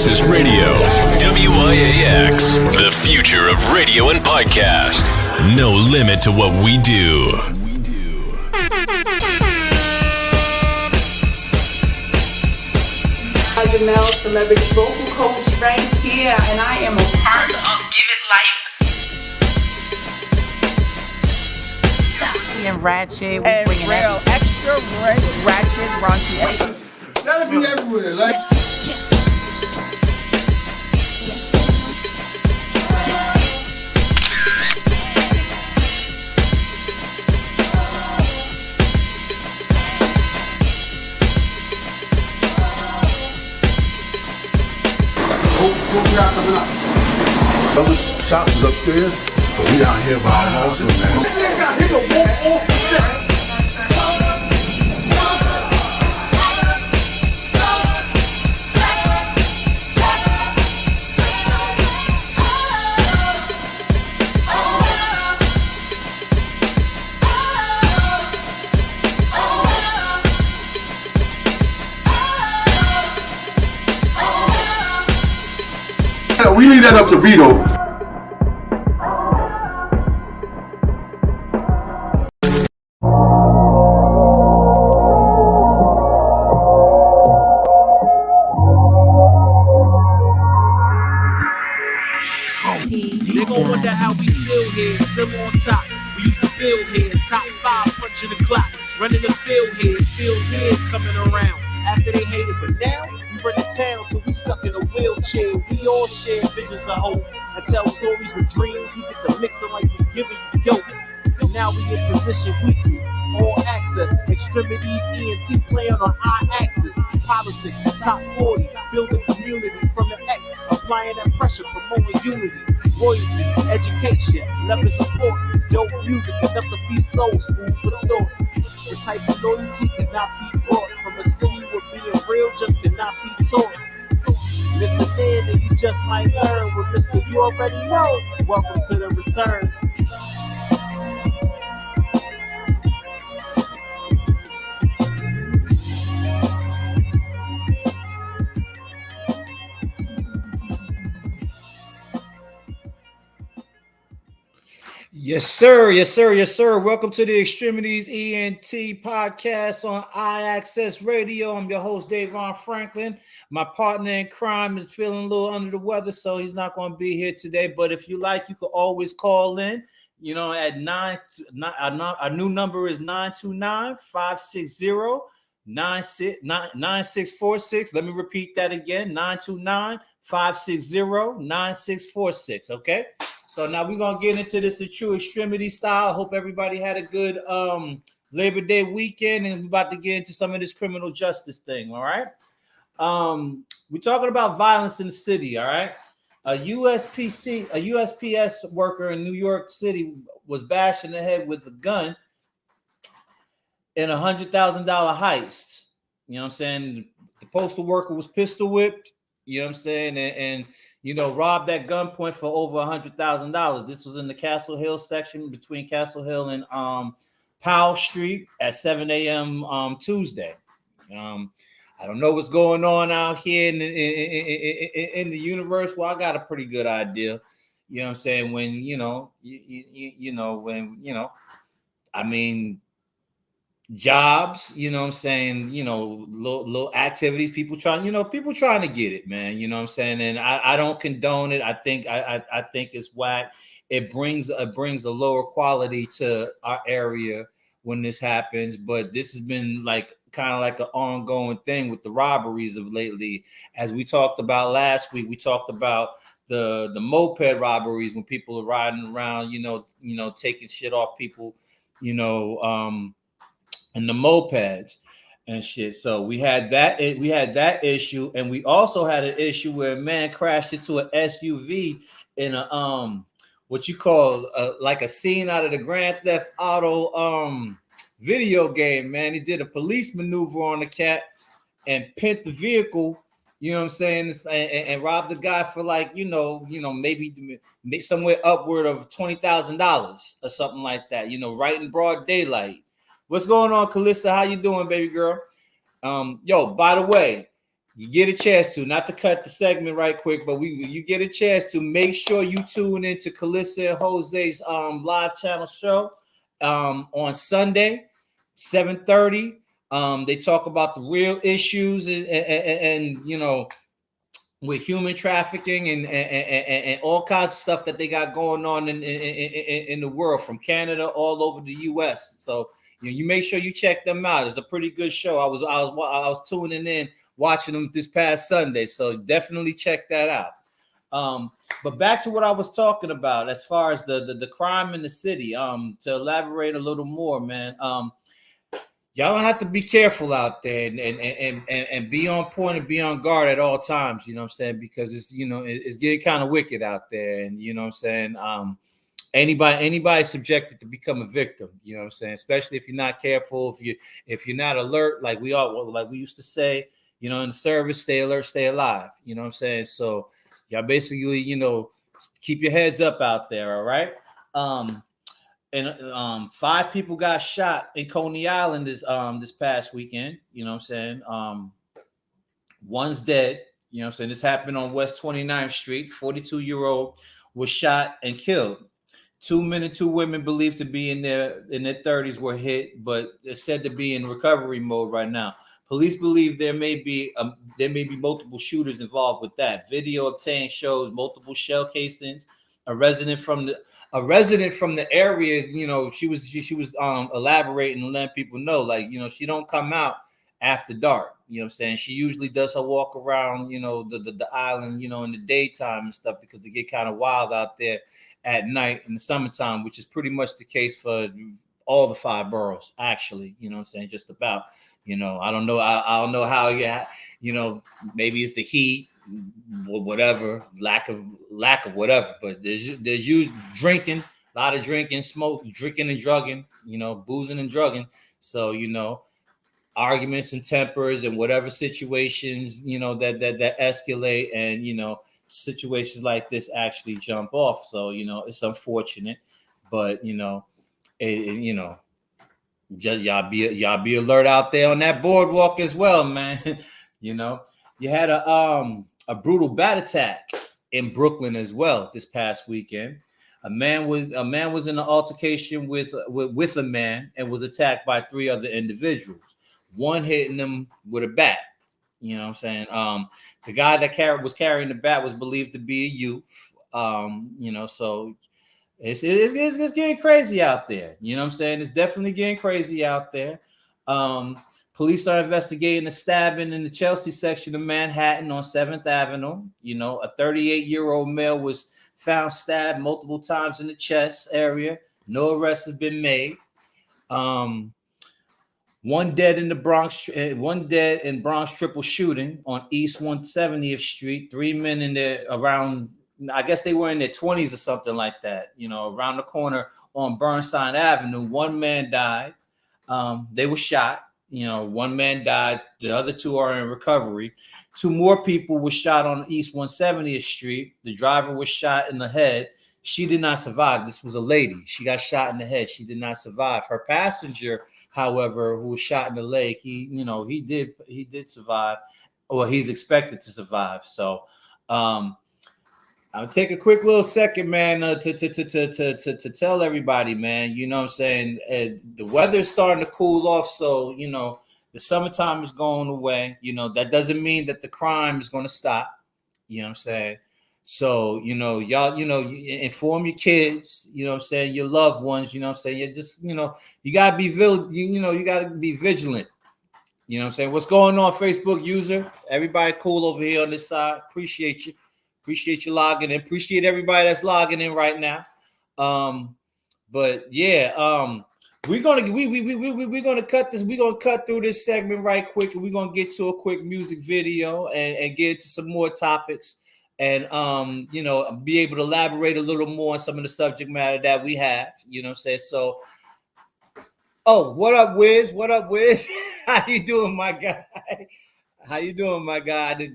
Access Radio. WIAX, the future of radio and podcast. No limit to what we do. Janelle, celebrity vocal coach right here, and I am a part of Give It Life. And ratchet, and real extra ratchet, raunchy. That'll be everywhere, like. What we got coming up? Other shops is upstairs, but we out here by our house, man. This nigga got hit to walk off the set. We leave that up to Vito. They gon' wonder how we still here, still on top. We used to build here, top 5, punching the clock. Running the field here, it feels weird coming around. After they hated, but now we run the town till we stuck in a wheelchair. We all share visions of hope and tell stories with dreams. We get the mixing like we giving you dope. And now we in position weekly, all access, extremities, ENT playing on our axis. Politics, top 40, building community from the X, applying that pressure, promoting unity. Royalty, education, love and support. Dope music enough to feed souls, food for thought. This type of loyalty cannot be bought from a city where being real just cannot be taught. Listen in and you just might learn with Mr. You already know. Welcome to the return. Yes, sir. Yes, sir. Yes, sir. Welcome to the X-Tremitiez ENT podcast on iAccess Radio. I'm your host, DAVON Franklin. My partner in crime is feeling a little under the weather, so he's not going to be here today. But if you like, you can always call in. You know, at our new number is 929-560-9646. Let me repeat that again, 929-560-9646. Okay. So now we're going to get into this true extremity style. Hope everybody had a good Labor Day weekend, and we're about to get into some of this criminal justice thing, all right? We're talking about violence in the city, all right? A USPS worker in New York City was bashed in the head with a gun in a $100,000 heist. You know what I'm saying? The postal worker was pistol whipped, you know what I'm saying, and you know, robbed at gunpoint for over $100,000. This was in the Castle Hill section between Castle Hill and Powell Street at 7 a.m. Tuesday. I don't know what's going on out here in the universe. Well, I got a pretty good idea. You know what I'm saying? When, I mean, jobs, you know what I'm saying, little activities, people trying to get it, man, you know what I'm saying, and I don't condone it. I think it's whack. It brings a lower quality to our area when this happens, but this has been like kind of like an ongoing thing with the robberies of lately. As we talked about last week, we talked about the moped robberies when people are riding around, taking shit off people, and the mopeds and shit. So we had that issue, and we also had an issue where a man crashed into an SUV in a what you call like a scene out of the Grand Theft Auto video game, man. He did a police maneuver on the cat and pent the vehicle, you know what I'm saying, and robbed the guy for like, maybe somewhere upward of $20,000 or something like that, right in broad daylight. What's going on, Calista? How you doing, baby girl? By the way, you get a chance to, not to cut the segment right quick, but you get a chance to make sure you tune into Calissa and Jose's live channel show on Sunday, 7:30. They talk about the real issues and you know, with human trafficking and all kinds of stuff that they got going on in the world, from Canada all over the U.S. So you make sure you check them out. It's a pretty good show. I was tuning in, watching them this past Sunday. So definitely check that out. But back to what I was talking about as far as the crime in the city. To elaborate a little more, man. Y'all have to be careful out there and be on point and be on guard at all times, you know what I'm saying? Because it's, you know, it's getting kind of wicked out there. And, you know what I'm saying? Anybody subjected to become a victim, you know what I'm saying? Especially if you're not careful, if you're not alert, like we used to say, you know, in the service, stay alert, stay alive. You know what I'm saying? So y'all basically, you know, keep your heads up out there, all right? And 5 people got shot in Coney Island this past weekend. You know what I'm saying? One's dead. You know what I'm saying? This happened on West 29th Street. 42-year-old was shot and killed. 2 men and 2 women believed to be in their 30s were hit, but they're said to be in recovery mode right now. Police believe there may be multiple shooters involved with that. Video obtained shows multiple shell casings. A resident from the area, you know, she was elaborating and letting people know, like, you know, she don't come out after dark. You know what I'm saying? She usually does her walk around, you know, the island, you know, in the daytime and stuff, because it get kind of wild out there at night in the summertime, which is pretty much the case for all the 5 boroughs, actually. You know what I'm saying? Just about. You know, I don't know. I don't know how you know, maybe it's the heat, whatever, lack of whatever, but there's you drinking, a lot of drinking, drinking and drugging, you know, boozing and drugging. So, you know, arguments and tempers and whatever situations, you know, that escalate, and, you know, situations like this actually jump off. So, you know, it's unfortunate, but, you know, you know, just y'all be alert out there on that boardwalk as well, man. You know, you had a brutal bat attack in Brooklyn as well this past weekend. A man was in an altercation with a man and was attacked by 3 other individuals. One hitting him with a bat. You know what I'm saying? The guy that was carrying the bat was believed to be a youth. You know, so it's getting crazy out there. You know what I'm saying? It's definitely getting crazy out there. Police are investigating the stabbing in the Chelsea section of Manhattan on 7th Avenue. You know, a 38-year-old male was found stabbed multiple times in the chest area. No arrest has been made. One dead in Bronx triple shooting on East 170th Street. 3 men in there around, I guess they were in their 20s or something like that, you know, around the corner on Burnside Avenue. 1 man died. They were shot. You know, 1 man died. The other 2 are in recovery. 2 more people were shot on East 170th Street. The driver was shot in the head. She did not survive. This was a lady. She got shot in the head. She did not survive. Her passenger, however, who was shot in the leg, he did survive, or he's expected to survive. So, I'll take a quick little second, man, to tell everybody, man, you know what I'm saying? The weather's starting to cool off. So, you know, the summertime is going away. You know, that doesn't mean that the crime is going to stop. You know what I'm saying? So, you know, y'all, you know, you inform your kids, you know what I'm saying, your loved ones, you know what I'm saying? You just, you know, you got to be, you got to be vigilant. You know what I'm saying? What's going on, Facebook user? Everybody cool over here on this side. Appreciate you. Appreciate you logging in. Appreciate everybody that's logging in right now. But yeah, we're gonna cut this. We're gonna cut through this segment right quick, and we're gonna get to a quick music video and get into some more topics, and you know, be able to elaborate a little more on some of the subject matter that we have. You know what I'm saying? So, oh, what up, Wiz? What up, Wiz? How you doing, my guy? How you doing, my guy?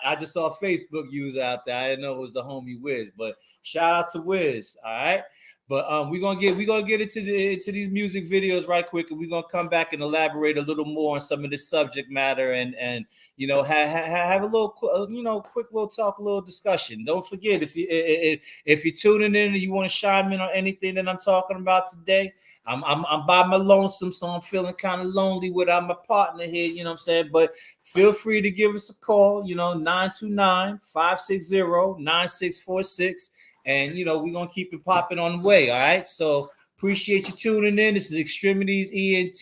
I just saw a Facebook user out there. I didn't know it was the homie Wiz, but shout out to Wiz. All right. But we're gonna get into these music videos right quick, and we're gonna come back and elaborate a little more on some of this subject matter, and you know, have a little quick little talk, a little discussion. Don't forget, if you're tuning in and you want to chime in on anything that I'm talking about today, I'm by my lonesome, so I'm feeling kind of lonely without my partner here, you know what I'm saying? But feel free to give us a call, 929-560-9646. And, we're going to keep it popping on the way, all right? So appreciate you tuning in. This is X-Tremitiez ENT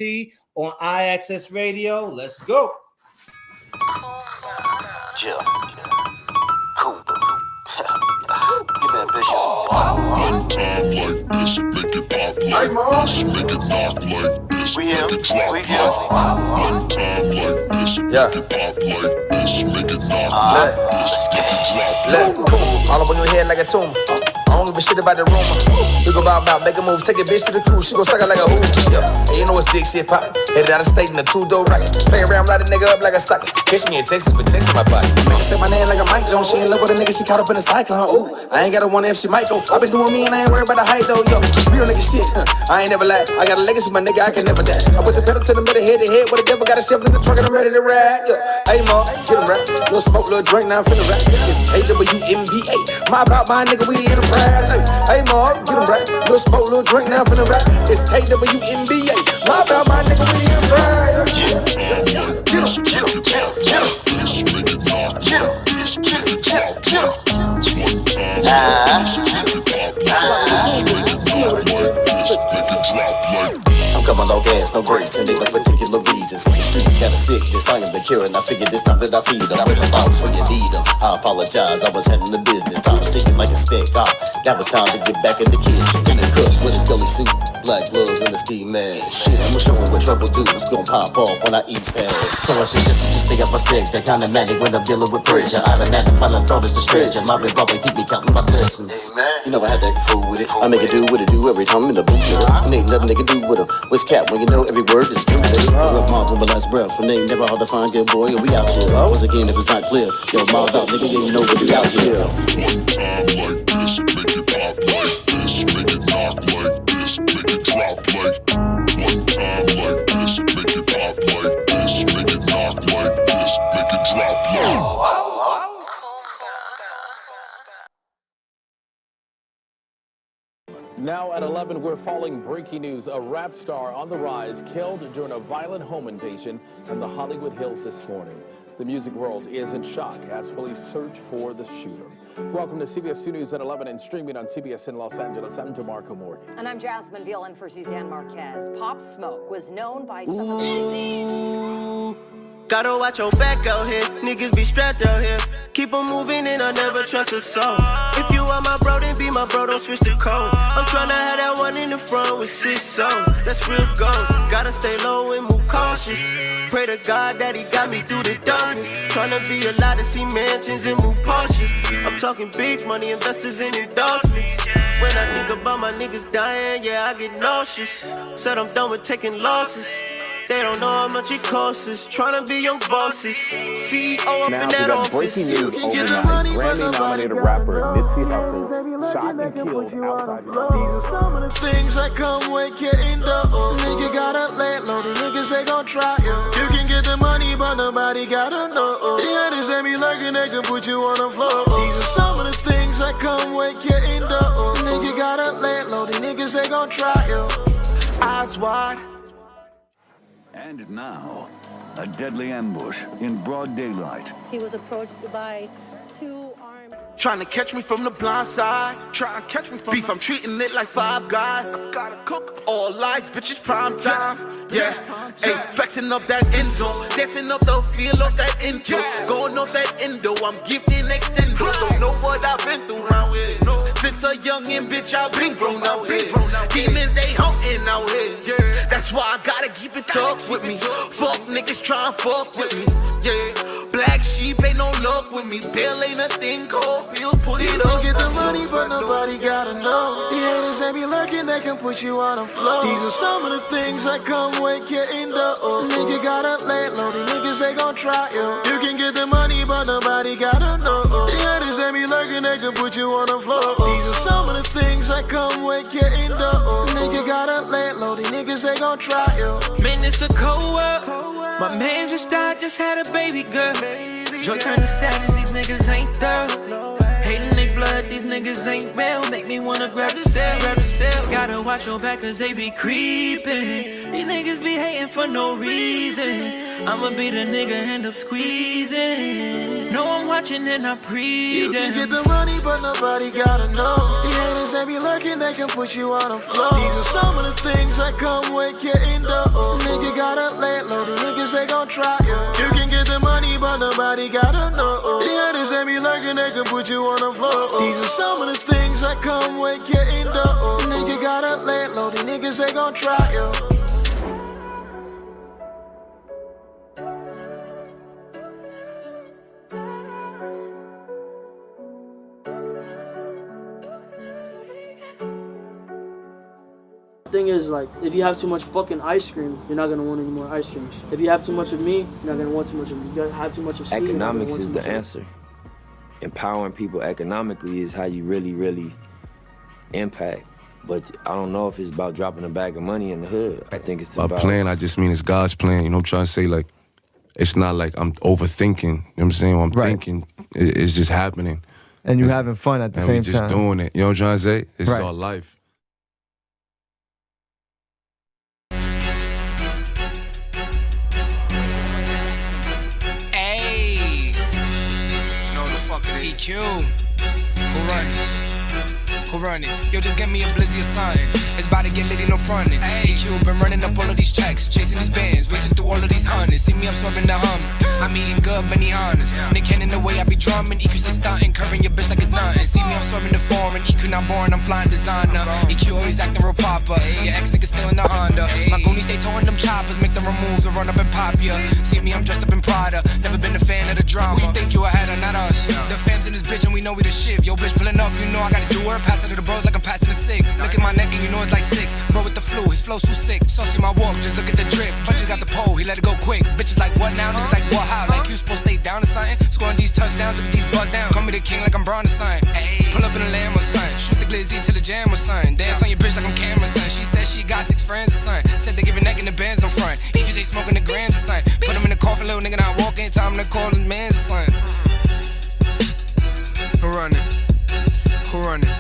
on IXS Radio. Let's go. Yeah. Cool. Give me ambition. One time like this, make it pop like this, make it knock like this, make it drop like this. One time like this, make it pop like this, make it knock like this, make it drop like. All up on your head like a tumor. I don't give a shit about the rumor. We go bout, make a move, take a bitch to the cruise. She gon' suck it like a hoover. Yeah, and you know it's dick shit pop. Headed out of state in a two-door rocket. Play around, light a nigga up like a socket. Catch me in Texas with Texas in my pocket. Make her say my name like a Mike Jones. She in love with a nigga, she caught up in a cyclone. Ooh, I ain't got a one if she might go. I been doing me and I ain't worried about the hype though. Yo, real nigga shit, I ain't never lied. I got a legacy, my nigga, I can never die. I put the pedal to the middle, head to head. What the devil got a chef in the truck and I'm ready to ride. Yeah, hey ma, get him right. Little smoke, little drink, now I'm finna rap. It's KWMBA. My about my nigga, we the enterprise. Hey ma, get him right. Little smoke, little drink, now I'm finna rap. It's KWMBA. My about my nigga, we the enterprise. I'm coming low gas, no brakes, and they no particular reasons. The streets got a sickness, I am the cure, and I figured this time that I feed them. With a bounce when you need them. I apologize, I was handling the business. Time sticking like a stick. That was time to get back in the kitchen. In the cook with a gully suit, black gloves and a ski mask. Shit, I'ma show 'em what trouble do. It's gonna pop off when I eat fast. So I suggest you just stay up my stick. That kind of manic when I'm dealing with pressure. Automatic, final thought is the stretcher. My revolver keep me counting my blessings. You know I had that fool with it. I make it do what it do every time I'm in the booth with it. And ain't nothing they can do with them. What's cap when you know every word is true? Real mob with my last breath. And they ain't never hard to find, good boy. And we out here. Once again, if it's not clear, yo, mobbed out, nigga, you know what we out here. One time like this, make it pop like this, make it knock like this, make it drop like. One time like this, make it pop like this, make it knock like this, make it drop like. Now at 11, we're following breaking news. A rap star on the rise killed during a violent home invasion in the Hollywood Hills this morning. The music world is in shock as police search for the shooter. Welcome to CBS 2 News at 11 and streaming on CBS in Los Angeles. I'm DeMarco Morgan. And I'm Jasmine Veal in for Suzanne Marquez. Pop Smoke was known by some of the... Gotta watch your back out here. Niggas be strapped out here. Keep on moving and I never trust a soul. If you are my bro, then be my bro, don't switch the code. I'm tryna have that one in the front with 6 souls. That's real goals. Gotta stay low and move cautious. Pray to God that he got me through the darkness. Tryna be a lot to see mansions and move cautious. I'm talking big money, investors and endorsements. When I think about my niggas dying, yeah, I get nauseous. Said I'm done with taking losses. They don't know how much it costs us. Tryna be your bosses. CEO up now, in that office. Breaking news overnight. Grammy-nominated rapper Nipsey Hussle shot and killed outside the These are some of the things that come with getting dope. Nigga gotta lay low. The niggas they gon' try you. You can get the money, but nobody gotta know. The others they be lurking, they can put you on the floor. These are some of the things that come with getting dope. Nigga gotta lay low. The niggas they gon' try you. Eyes wide. And now, a deadly ambush in broad daylight. He was approached by 2 armed... Trying to catch me from the blind side. Trying to catch me from beef, I'm treating it like 5 guys. Gotta cook all lies, bitches, prime time. Yeah, hey, flexing up that end zone. Dancing up the field of that intro. Going off that endo, I'm gifting extendo. Don't know what I've been through around here. Since a youngin' bitch, I've been grown out here. Demons, they hunting out here. That's why I gotta keep it tough with me. Fuck niggas tryna fuck with me. Yeah, black sheep ain't no luck with me. Bill ain't a thing called pills, put it up. You can get the money, but nobody gotta know. The haters they be lurking, they can put you on the floor. These are some of the things that come with getting the nigga gotta lay low, these niggas they gon' try you. You can get the money, but nobody gotta know. The others they be lurking, they can put you on the floor. These are some of the things that come with getting the nigga gotta lay low, these niggas they gon' try you. Man, it's a cold world. My man just died, just had a baby girl. Joy turned to sadness, these niggas ain't thorough. Hating they blood, these niggas ain't real. Make me wanna grab the step. Gotta watch your back cause they be creeping. These niggas be hating for no reason. I'ma be the nigga, end up squeezing. No, I'm watching and I'm breathing. You can get the money, but nobody gotta know. The haters, they be lurking, they can put you on the floor. These are some of the things that come with getting the nigga gotta lay low, the niggas, they gon' try you. You can get the money, but nobody gotta know. The haters, they be lurking, they can put you on the floor. These are some of the things that come with getting the nigga gotta lay low, the niggas, they gon' try you. Thing is, like, if you have too much fucking ice cream, you're not gonna want any more ice cream. If you have too much of me, you're not gonna want too much of me. You gotta have too much of speed. Economics is the answer. Empowering people economically is how you really impact. But I don't know if it's about dropping a bag of money in the hood. I think it's By about plan, I just mean it's God's plan. You know what I'm trying to say? Like, it's not like I'm overthinking. You know what I'm saying? When I'm thinking, it's just happening. And you're having fun at the same time. And we just doing it. You know what I'm trying to say? It's our life. EQ, who run it? Yo, just get me a blizzy or something. It's about to get litty, no frontin'. EQ been running up all of these checks, chasing these bands, racing through all of these hundreds. See me, I'm swerving the hums. I'm eating good, Benihana's. Nick Cannon the way I be drumming. EQ say stuntin', curving your bitch like it's nothing. See me, I'm swerving the foreign. EQ not boring, I'm flying designer. EQ always acting real proper. Your ex nigga still in the Honda. My goonies stay towing them choppers, make them removes or run up and pop ya. See me, I'm dressed up in Prada. Never been a fan of the drama. Who you think you ahead of, not us? The fam's in this bitch and we know we the shit. Yo, bitch pulling up, you know I gotta do her. Pass it to the bros like I'm passing the cig. Look at my neck and you know it's like 6. Bro with the flu, his flow's too sick. Saucy my walk, just look at the drip. Bunches got the pole, he let it go quick. Bitches like what now? Niggas like what how? Like you supposed to stay down or something? Scoring these touchdowns, look at these buzz down. Call me the king like I'm Braun or something. Pull up in the lamb or something. Shoot the glizzy till the jam or something. Dance on your bitch like I'm Cameron son. She said she got 6 friends or something. Said they give a neck in the bands no front. If you say smoking the grams or something. Put them in the coffin, little nigga not walking. Time to call the mans or something. Who running? Who running?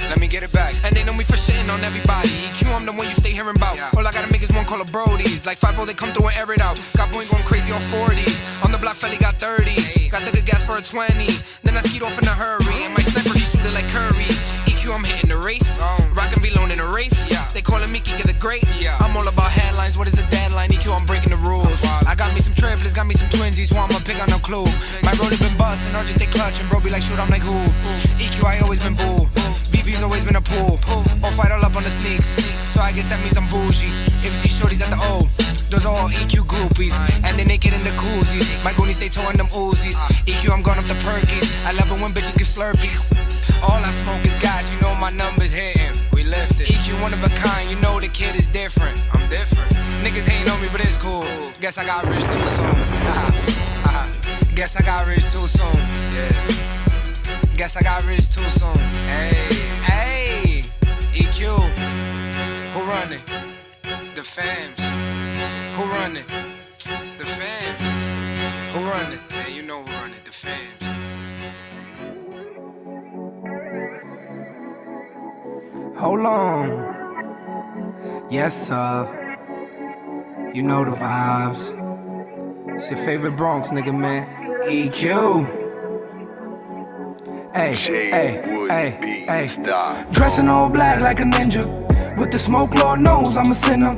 Let me get it back. And they know me for shitting on everybody. EQ, I'm the one you stay hearing about. All I gotta make is one call of Brody's. Like 5-0, they come through and air it out. Got boy going crazy on 40s. On the block, Felly got 30. Got the good gas for a 20. Then I skied off in a hurry. And my sniper, he shoot it like Curry. EQ, I'm hitting the race. Rockin' V-Lone in a Wraith. They calling me Kiki the Great. I'm all about headlines. What is the deadline? EQ, I'm breaking the rules. I got me some triplets, got me some twinsies. Who I'ma pick on no clue. My rollie been bustin', or just stay clutching. Bro be like, shoot, I'm like who? EQ, I always been bull. VV's always been a pool. All fight all up on the sneaks. So I guess that means I'm bougie. If you see shorties at the O, those are all EQ groupies. And they naked in the koozies. My goonies stay towing them Uzis. EQ, I'm going up the perkies. I love it when bitches give slurpees. All I smoke is gas, you know my numbers hitting. We lift it. EQ one of a kind, you know the kid is different. I'm different. Niggas hating on me, but it's cool. Guess I got rich too soon. Guess I got rich too soon. Yeah. Guess I got rich too soon. Hey, EQ. Who run it? The fams. Who run it? The fams. Who run it? Yeah, you know who run it. The fams. Hold on. Yes, sir. You know the vibes. It's your favorite Bronx nigga, man. EQ. Hey, hey. Dressing all black like a ninja. With the smoke, Lord knows I'm a sinner.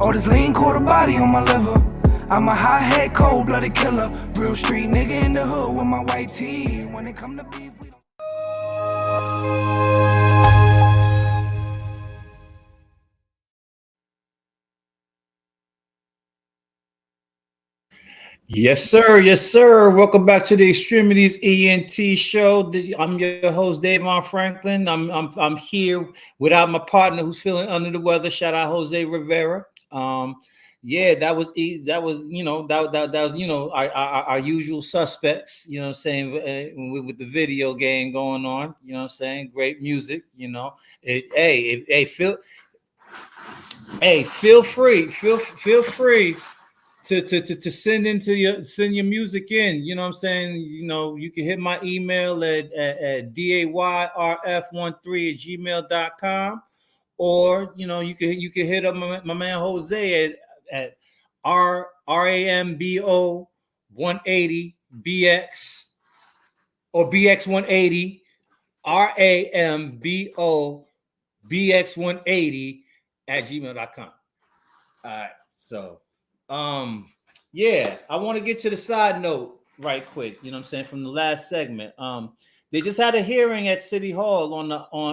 All this lean quarter body on my liver. I'm a hot-head, cold-blooded killer. Real street nigga in the hood with my white tee. When it come to beef, we don't... Yes, sir. Yes, sir. Welcome back to the Extremities ENT show. I'm your host, DAVON Franklin. I'm here without my partner who's feeling under the weather. Shout out Jose Rivera. Yeah, that was that was our usual suspects. You know what I'm saying, with the video game going on. You know what I'm saying, great music. You know, feel free to send your music in. You know what I'm saying? You know, you can hit my email at dayrf13@gmail.com, or you know, you can hit up my man Jose at RAMBO 180 BX or BX 180 RAMBO BX 180 at gmail.com. All right, so yeah, I want to get to the side note right quick, you know what I'm saying, from the last segment. They just had a hearing at City Hall on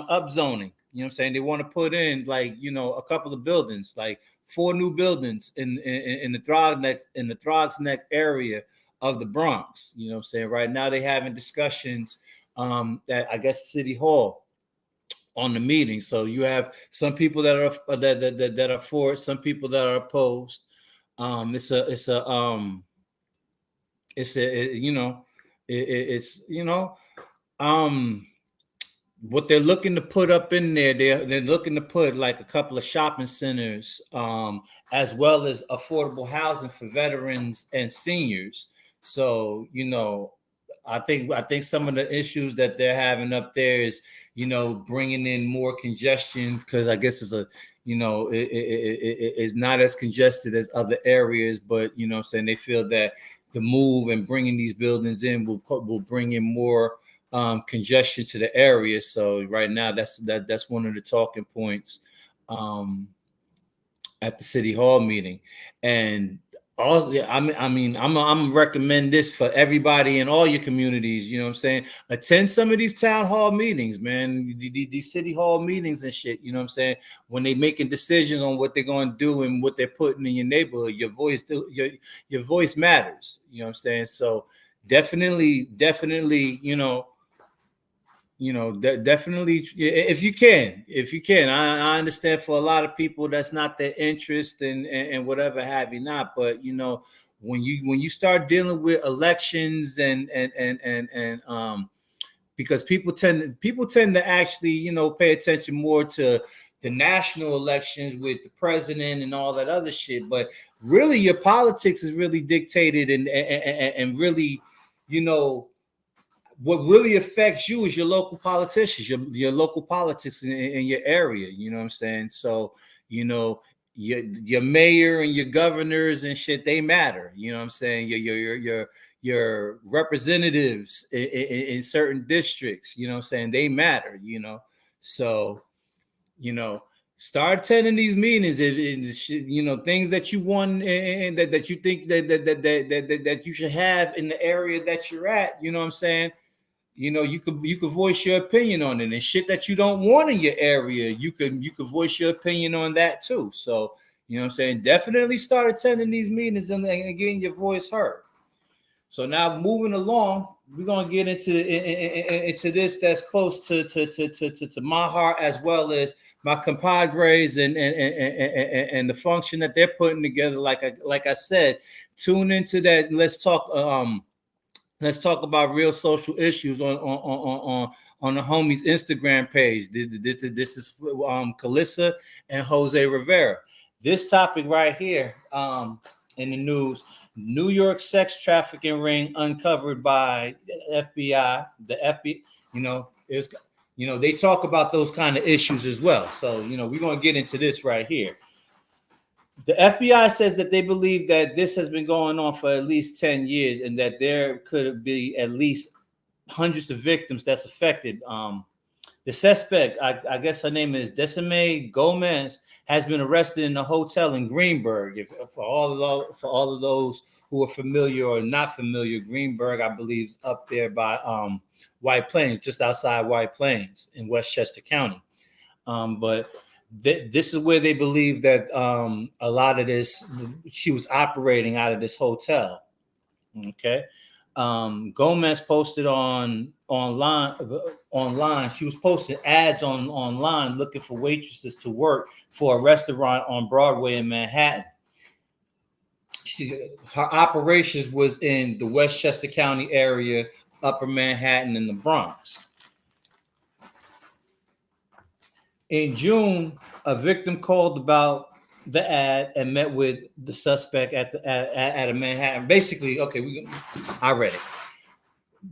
upzoning. You know what I'm saying? They want to put in, like, you know, a couple of buildings, like 4 new buildings in the Throgs Neck area of the Bronx. You know what I'm saying? Right now they're having discussions at, I guess, City Hall on the meeting. So you have some people that are that are for it, some people that are opposed. What they're looking to put up in there, they're looking to put like a couple of shopping centers, as well as affordable housing for veterans and seniors. So, you know, I think some of the issues that they're having up there is, you know, bringing in more congestion, because I guess it's it's not as congested as other areas, but you know what I'm saying, they feel that the move and bringing these buildings in will bring in more congestion to the area. So right now that's one of the talking points at the City Hall meeting. And all, I'm recommend this for everybody in all your communities. You know what I'm saying? Attend some of these town hall meetings, man. These City Hall meetings and shit. You know what I'm saying? When they making decisions on what they're going to do and what they're putting in your neighborhood, your voice matters. You know what I'm saying? So definitely, definitely, if you can, I understand for a lot of people that's not their interest and whatever have you not, but you know, when you start dealing with elections and because people tend to actually, you know, pay attention more to the national elections with the president and all that other shit, but really your politics is really dictated and really, you know, what really affects you is your local politicians, your local politics in your area. You know what I'm saying? So, you know, your mayor and your governors and shit, they matter. You know what I'm saying? Your representatives in certain districts, you know what I'm saying, they matter, you know. So, you know, start attending these meetings. You know, things that you want and that you think that you should have in the area that you're at. You know what I'm saying? You know, you could voice your opinion on it, and shit that you don't want in your area, you could voice your opinion on that too. So, you know what I'm saying? Definitely start attending these meetings and getting your voice heard. So now moving along, we're gonna get into this that's close to my heart, as well as my compadres and the function that they're putting together. Like I said, tune into that. Let's talk about real social issues on the homies Instagram page. This is Calissa and Jose Rivera. This topic right here in the news: New York sex trafficking ring uncovered by FBI. The FBI, they talk about those kind of issues as well. So, you know, we're gonna get into this right here. The FBI says that they believe that this has been going on for at least 10 years and that there could be at least hundreds of victims that's affected. The suspect, I guess her name is Decime Gomez, has been arrested in a hotel in Greenburgh. For all of those who are familiar or not familiar, Greenburgh, I believe, is up there by White Plains, just outside White Plains in Westchester County. But this is where they believe that a lot of this, she was operating out of this hotel. Okay. Gomez posted online. She was posting ads online looking for waitresses to work for a restaurant on Broadway in Manhattan. Her operations was in the Westchester County area, Upper Manhattan, and the Bronx. In June, a victim called about the ad and met with the suspect at a Manhattan. Basically, okay, I read it.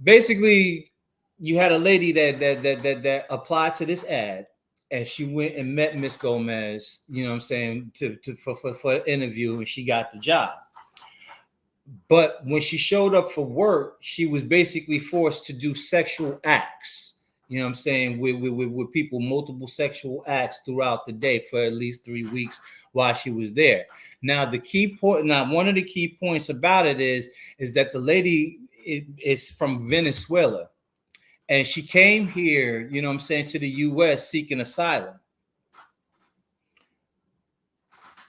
Basically, you had a lady that applied to this ad, and she went and met Miss Gomez. You know what I'm saying, for an interview, and she got the job. But when she showed up for work, she was basically forced to do sexual acts. You know what I'm saying, with people, multiple sexual acts throughout the day for at least 3 weeks while she was there. Now, the key point, one of the key points about it is that the lady is from Venezuela, and she came here, you know what I'm saying, to the U.S. seeking asylum.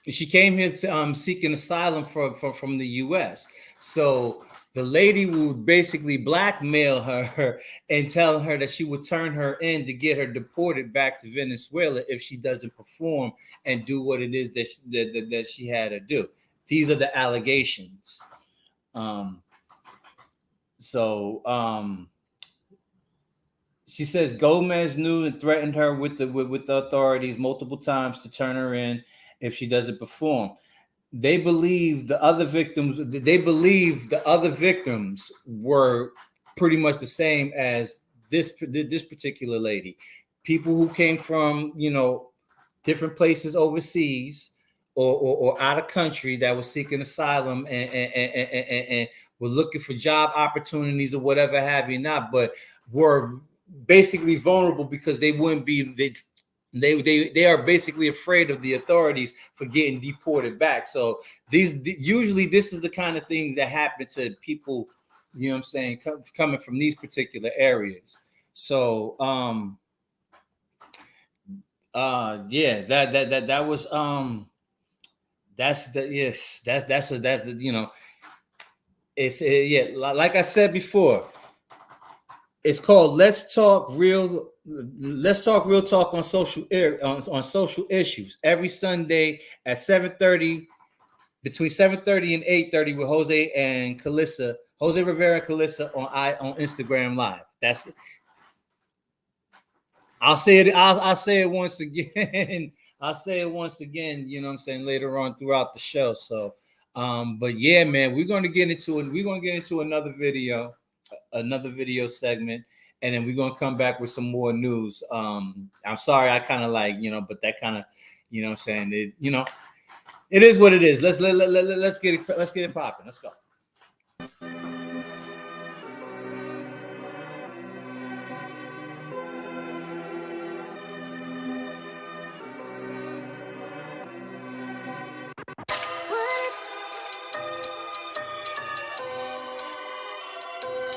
She came here to seeking asylum from the U.S. So the lady would basically blackmail her and tell her that she would turn her in to get her deported back to Venezuela if she doesn't perform and do what it is that she had to do. These are the allegations. She says Gomez knew and threatened her with the authorities multiple times to turn her in if she doesn't perform. They believe the other victims were pretty much the same as this particular lady. People who came from, you know, different places overseas or out of country that was seeking asylum and were looking for job opportunities or whatever have you not, but were basically vulnerable because they wouldn't be they are basically afraid of the authorities for getting deported back. So usually this is the kind of things that happen to people, you know what I'm saying, coming from these particular areas. So yeah, that was you know, it's yeah, like I said before, it's called Let's Talk Real Talk on social issues every Sunday at 7:30, between 7:30 and 8:30 with Jose Rivera and Calissa on Instagram Live. That's it. I'll say it once again. I'll say it once again, you know what I'm saying, later on throughout the show. So but yeah, man, we're gonna get into another video segment, and then we're gonna come back with some more news. I'm sorry, I kind of like, you know, but that kind of, you know what I'm saying, it, you know, it is what it is. Let's get it popping. Let's go.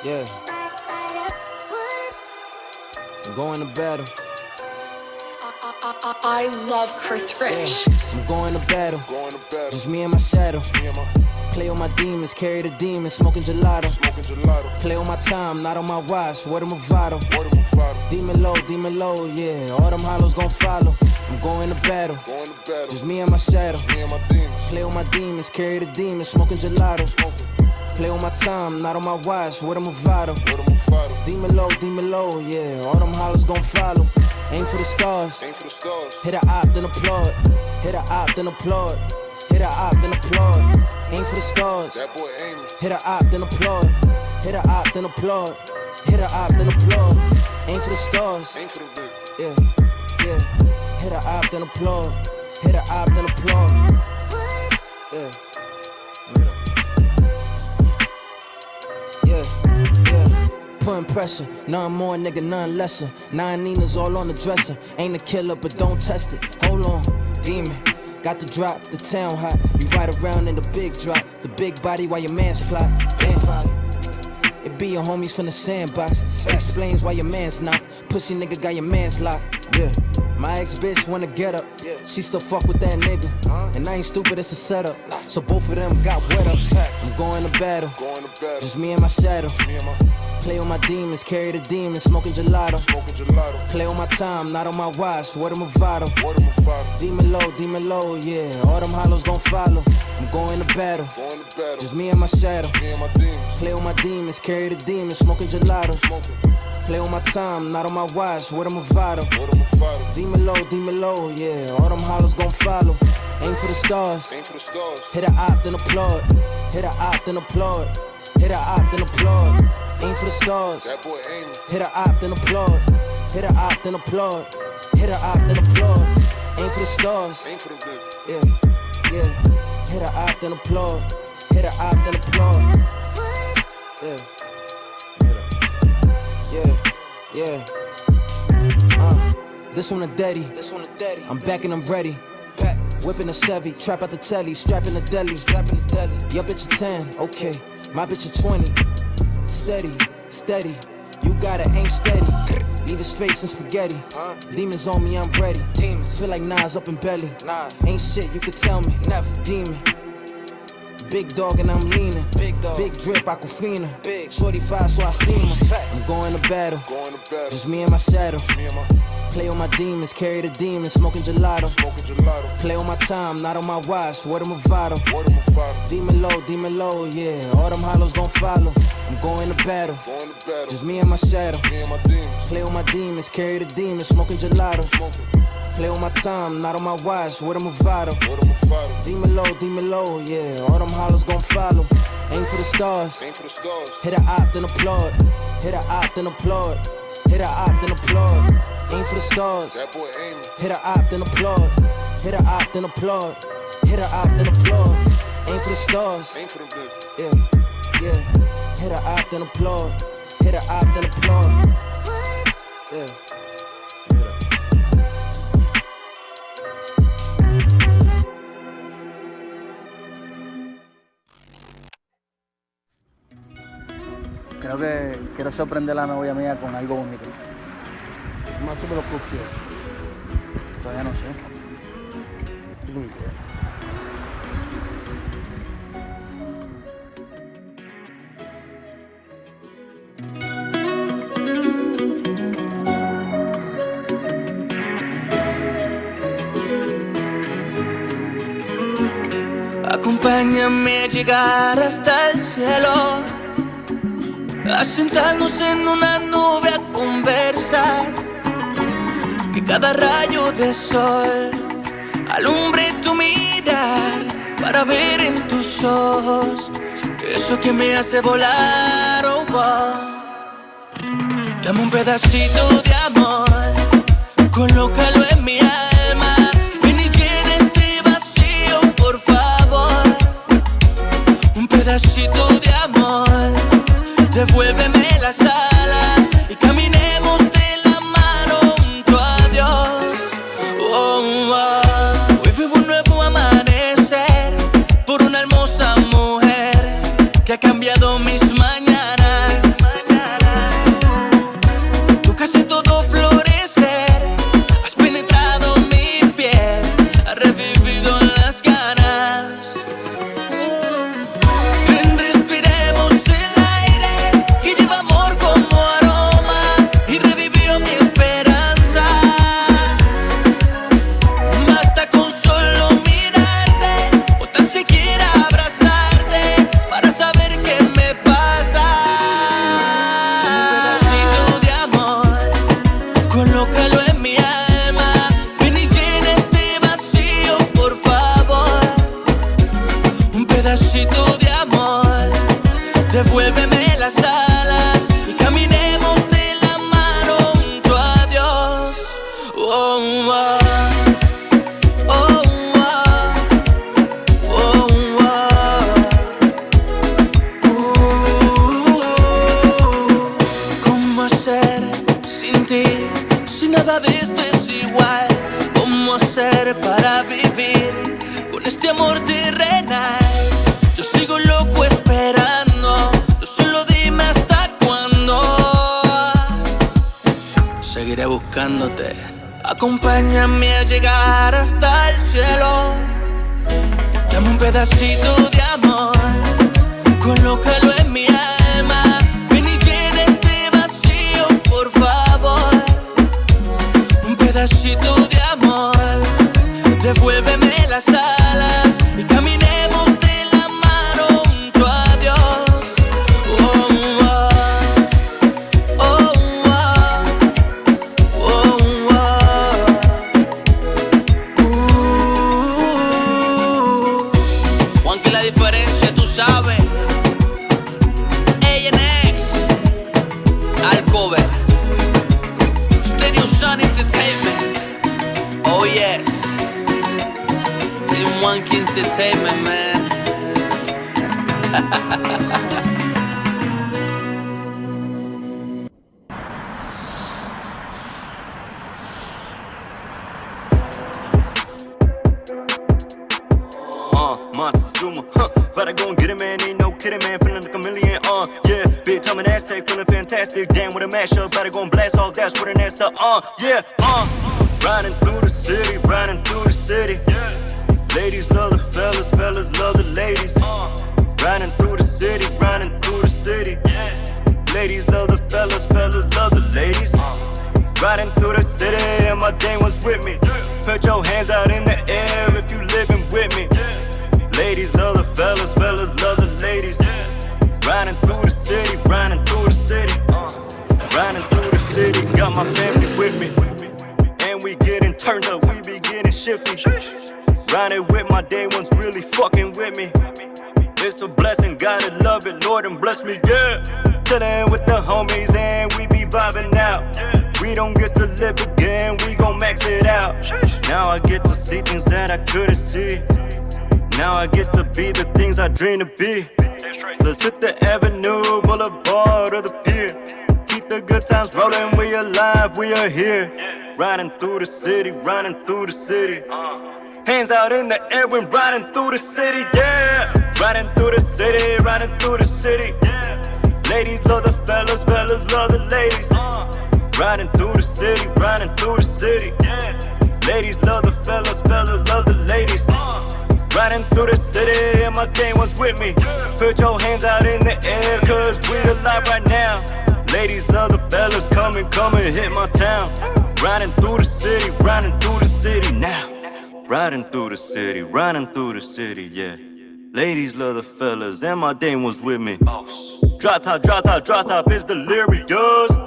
Yeah, I'm going to battle. I love Chris Rich. Yeah, I'm going to battle. Just me and my shadow. Play on my demons, carry the demons, smoking gelato. Play on my time, not on my watch. Word of my vital. Demon low, yeah. All them hollows gon' follow. I'm going to battle. Just me and my shadow. Play on my demons, carry the demons, smoking gelato. Play on my time, not on my watch. Word of my vital. Demon low, yeah. All them hollows gon' follow. Aim for the stars. Hit a op, then applaud. Hit a op, then applaud. Hit a op, then applaud. Aim for the stars. That boy aiming. Hit a op, then applaud. Hit a op, then applaud. Hit a op, then applaud. Aim for the stars. Aim for the big. Yeah. Hit a op, then applaud. Hit a op, then applaud. Yeah. Putting pressure, none more, nigga, none lesser. 9 Ninas all on the dresser. Ain't a killer, but don't test it. Hold on, demon. Got the drop, the town hot. You ride around in the big drop. The big body while your man's plot. Damn. It be your homies from the sandbox. Explains why your man's not. pussy nigga got your mans locked. Yeah. My ex-bitch wanna get up. She still fuck with that nigga. And I ain't stupid, it's a setup. So both of them got wet up. I'm going to battle. Just me and my shadow. Play on my demons, carry the demons, smoking gelato. Play on my time, not on my watch. Word of Movado. Demon low, yeah. All them hollows gon' follow. I'm going to battle. Just me and my shadow. Play on my demons, carry the demons, smoking gelato. Play on my time, not on my watch. Word of Movado. Demon low, yeah. All them hollows gon' follow. Aim for the stars. Hit a op, then applaud. Hit a op, then applaud. Hit a op, then applaud. Aim for the stars. Hit a op, then applaud. Hit a op, then applaud. Hit a op, then applaud. Aim for the stars. Yeah. Hit a op, then applaud. Hit a op, then applaud. Yeah. This one a daddy. I'm back and I'm ready. Whipping a Chevy, trap out the telly, strapping the deli. Your bitch a 10, okay. My bitch a 20. Steady. You gotta aim steady. Leave his face in spaghetti. Demons on me, I'm ready. Feel like Nas up in belly. Ain't shit, you could tell me. Never. Demon. Big dog and I'm leaning. Big drip, Aquafina. Shorty 5, so I steam her. I'm going to battle. Just me and my shadow. Play on my demons, carry the demons, smoking gelato. Play on my time, not on my watch. Word of Movado. Demon low, yeah. All them hollows gon' follow. I'm going to battle. Just me and my shadow. Play on my demons, carry the demons, smoking gelato. Play on my time, not on my watch. Word of Movado. Demon low, yeah. All them hollows gon' follow. Aim for the stars. Hit a op, then applaud. Hit a op, then applaud. Hit a op, then applaud. Aim for the stars. Hit a op, then applaud. Hit a op, then applaud. Hit a op, then applaud. Aim for the stars. Yeah. Hit a op, then applaud. Hit a op, then applaud. Yeah. Creo que quiero sorprender a la novia mía con algo bonito. Más o menos qué. Todavía no sé. Acompáñame a llegar hasta el cielo, a sentarnos en una nube a conversar, que cada rayo de sol alumbre tu mirar, para ver en tus ojos eso que me hace volar, oh, wow. Dame un pedacito de amor, colócalo en mi alma, ven y llena este vacío, por favor. Un pedacito de amor, devuélveme las alas y caminemos de la mano junto a Dios. Oh, oh. Hoy vivo un nuevo amanecer por una hermosa mujer que ha cambiado mis mañanas. Tú casi todo florecer, has penetrado mi piel, has revivido las ganas. Ven, respiremos el aire que lleva amor como aroma y revivió mi esperanza. Basta con solo mirarte o tan siquiera abrazarte para saber qué me pasa. Un pedacito de amor, colócalo en mi alma, ven y llena este vacío, por favor. Un pedacito de amor, devuélveme las alas y caminemos de la mano junto a Dios. Oh, oh. Oh, oh. Oh, oh. ¿Cómo hacer sin ti? Si nada de esto es igual. ¿Cómo hacer para vivir con este amor terrenal? Yo sigo loco esperando, tú solo dime hasta cuándo. seguiré buscándote. Acompáñame a llegar hasta el cielo. Dame un pedacito de amor, colócalo en mi alma. Ven y llena este vacío, por favor. Un pedacito de amor, devuélveme las alas y caminemos de la mano junto a Dios. Oh, oh, oh, oh, oh. Juan, que la diferencia tú sabes. A&X, al cover. Stereo Sun Entertainment. Oh yes. Team One Entertainment, man. Montezuma, better go and get it, man. Ain't no kidding, man. Feeling like a million, yeah. Big time and Aztec, feeling fantastic. Damn, with a mashup, better go and blast all that with an answer, yeah, riding through the city, riding through the city. Ladies love the fellas, fellas love the ladies. Riding through the city, riding through the city. Ladies love the fellas, fellas love the ladies. Riding through the city, and my dame was with me. Put your hands out in the air if you living with me. Ladies love the fellas, fellas love the ladies. Riding through the city, riding through the city. Riding through the city, got my family with me. And we getting turned up, we be getting shifty. Riding with my day ones really fucking with me. It's a blessing, gotta love it, Lord and bless me, yeah. Chillin' with the homies and we be vibing out. We don't get to live again, we gon' max it out. Now I get to see things that I couldn't see. Now I get to be the things I dream to be. Let's hit the avenue, boulevard or the pier. Keep the good times rolling, we alive, we are here. Riding through the city, riding through the city. Hands out in the air when riding through the city, yeah. Riding through the city, riding through the city. Ladies love the fellas, fellas love the ladies. Riding through the city, riding through the city. Ladies love the fellas, fellas love the ladies. Riding through the city and my dame was with me. Put your hands out in the air, cause we alive right now. Ladies love the fellas, come and hit my town. Riding through the city, riding through the city now. Riding through the city, riding through the city, yeah. Ladies love the fellas, and my dame was with me. Drop top is delirious.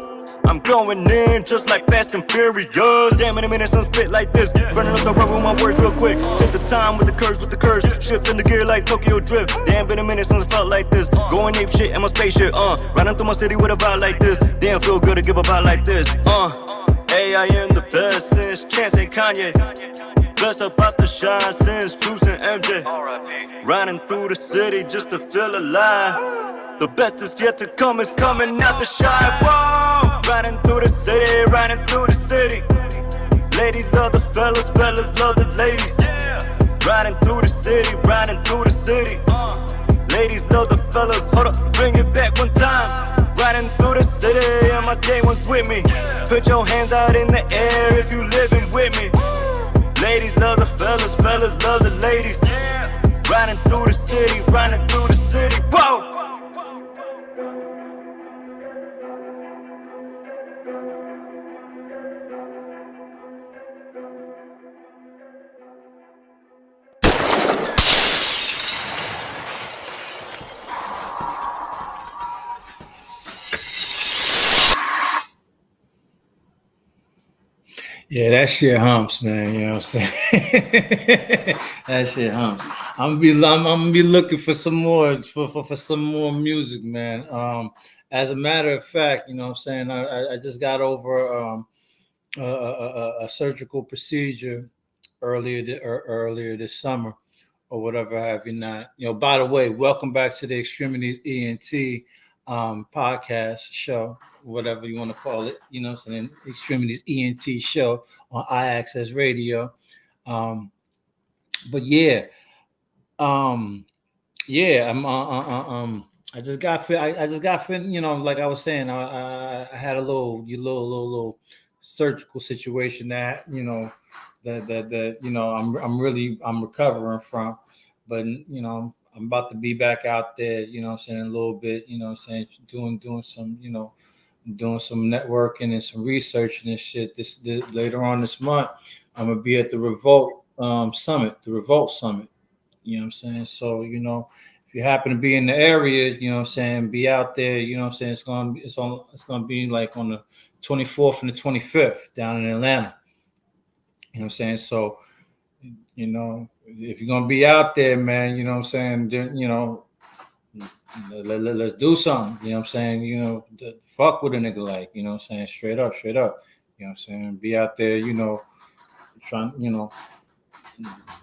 I'm going in just like Fast and Furious. Damn, in a minute, some spit like this. Running up the road with my words real quick. Take the time with the curves, Shifting the gear like Tokyo Drift. Damn, been a minute since it felt like this. Going ape shit in my spaceship, Riding through my city with a vibe like this. Damn, feel good to give a vibe like this, Hey, I am the best since Chance and Kanye. Blessed about to shine since Juice and MJ. Riding through the city just to feel alive. The best is yet to come, is coming out the shy. Whoa! Riding through the city, riding through the city. Ladies love the fellas, fellas love the ladies. Riding through the city, riding through the city. Ladies love the fellas, hold up, bring it back one time. Riding through the city, and my day one's with me. Put your hands out in the air if you living with me. Ladies love the fellas, fellas love the ladies. Riding through the city, riding through the city. Whoa! Yeah, that shit humps, man. You know what I'm saying? That shit humps. I'm gonna be looking for some more for some more music, man. As a matter of fact, you know what I'm saying, I just got over a surgical procedure earlier this summer or whatever have you not. You know, by the way, welcome back to the X-Tremitiez ENT podcast show, whatever you want to call it, you know what I'm saying, X-Tremitiez ENT show on iAccess Radio. But yeah, I'm I just got fit, you know, like I was saying, I had a little surgical situation that, you know, that you know, I'm recovering from. But, you know, I'm about to be back out there, you know what I'm saying, a little bit, you know what I'm saying, doing some, you know, doing some networking and some researching and shit. This later on this month, I'm gonna be at the Revolt Summit, You know what I'm saying? So, you know, if you happen to be in the area, you know what I'm saying, be out there, you know what I'm saying? It's gonna be like on the 24th and the 25th down in Atlanta. You know what I'm saying? So, you know, if you're gonna be out there, man, you know what I'm saying, you know, let's do something. You know what I'm saying? You know, fuck with a nigga, like, you know what I'm saying, straight up. You know what I'm saying? Be out there, you know, trying, you know,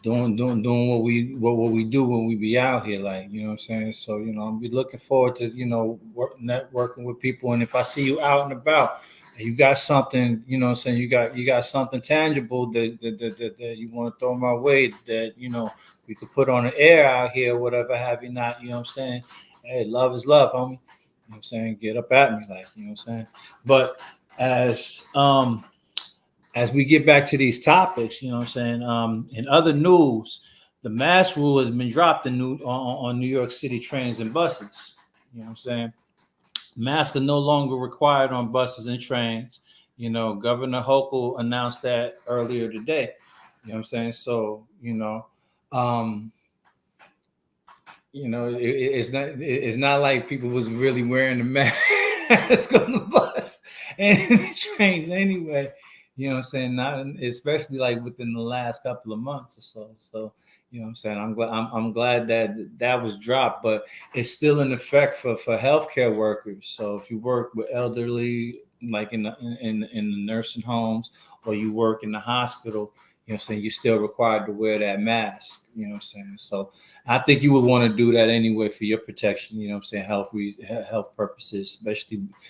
doing what we do when we be out here, like, you know what I'm saying? So, you know, I'm be looking forward to, you know, networking with people. And if I see you out and about and you got something, you know what I'm saying, you got something tangible that you want to throw my way, that, you know, we could put on the air out here, whatever have you not, you know what I'm saying? Hey, love is love, homie. You know what I'm saying? Get up at me, like, you know what I'm saying? But as we get back to these topics, you know what I'm saying? In other news, the mask rule has been dropped on New York City trains and buses. You know what I'm saying? Masks are no longer required on buses and trains. You know, Governor Hochul announced that earlier today. You know what I'm saying? So, you know, it's not like people was really wearing the mask on the bus and the trains anyway. You know what I'm saying? Not especially like within the last couple of months or so. So, you know what I'm saying? I'm glad that was dropped, but it's still in effect for healthcare workers. So if you work with elderly, like in the nursing homes, or you work in the hospital, you know what I'm saying, you're still required to wear that mask. You know what I'm saying? So I think you would want to do that anyway for your protection, you know what I'm saying, health purposes,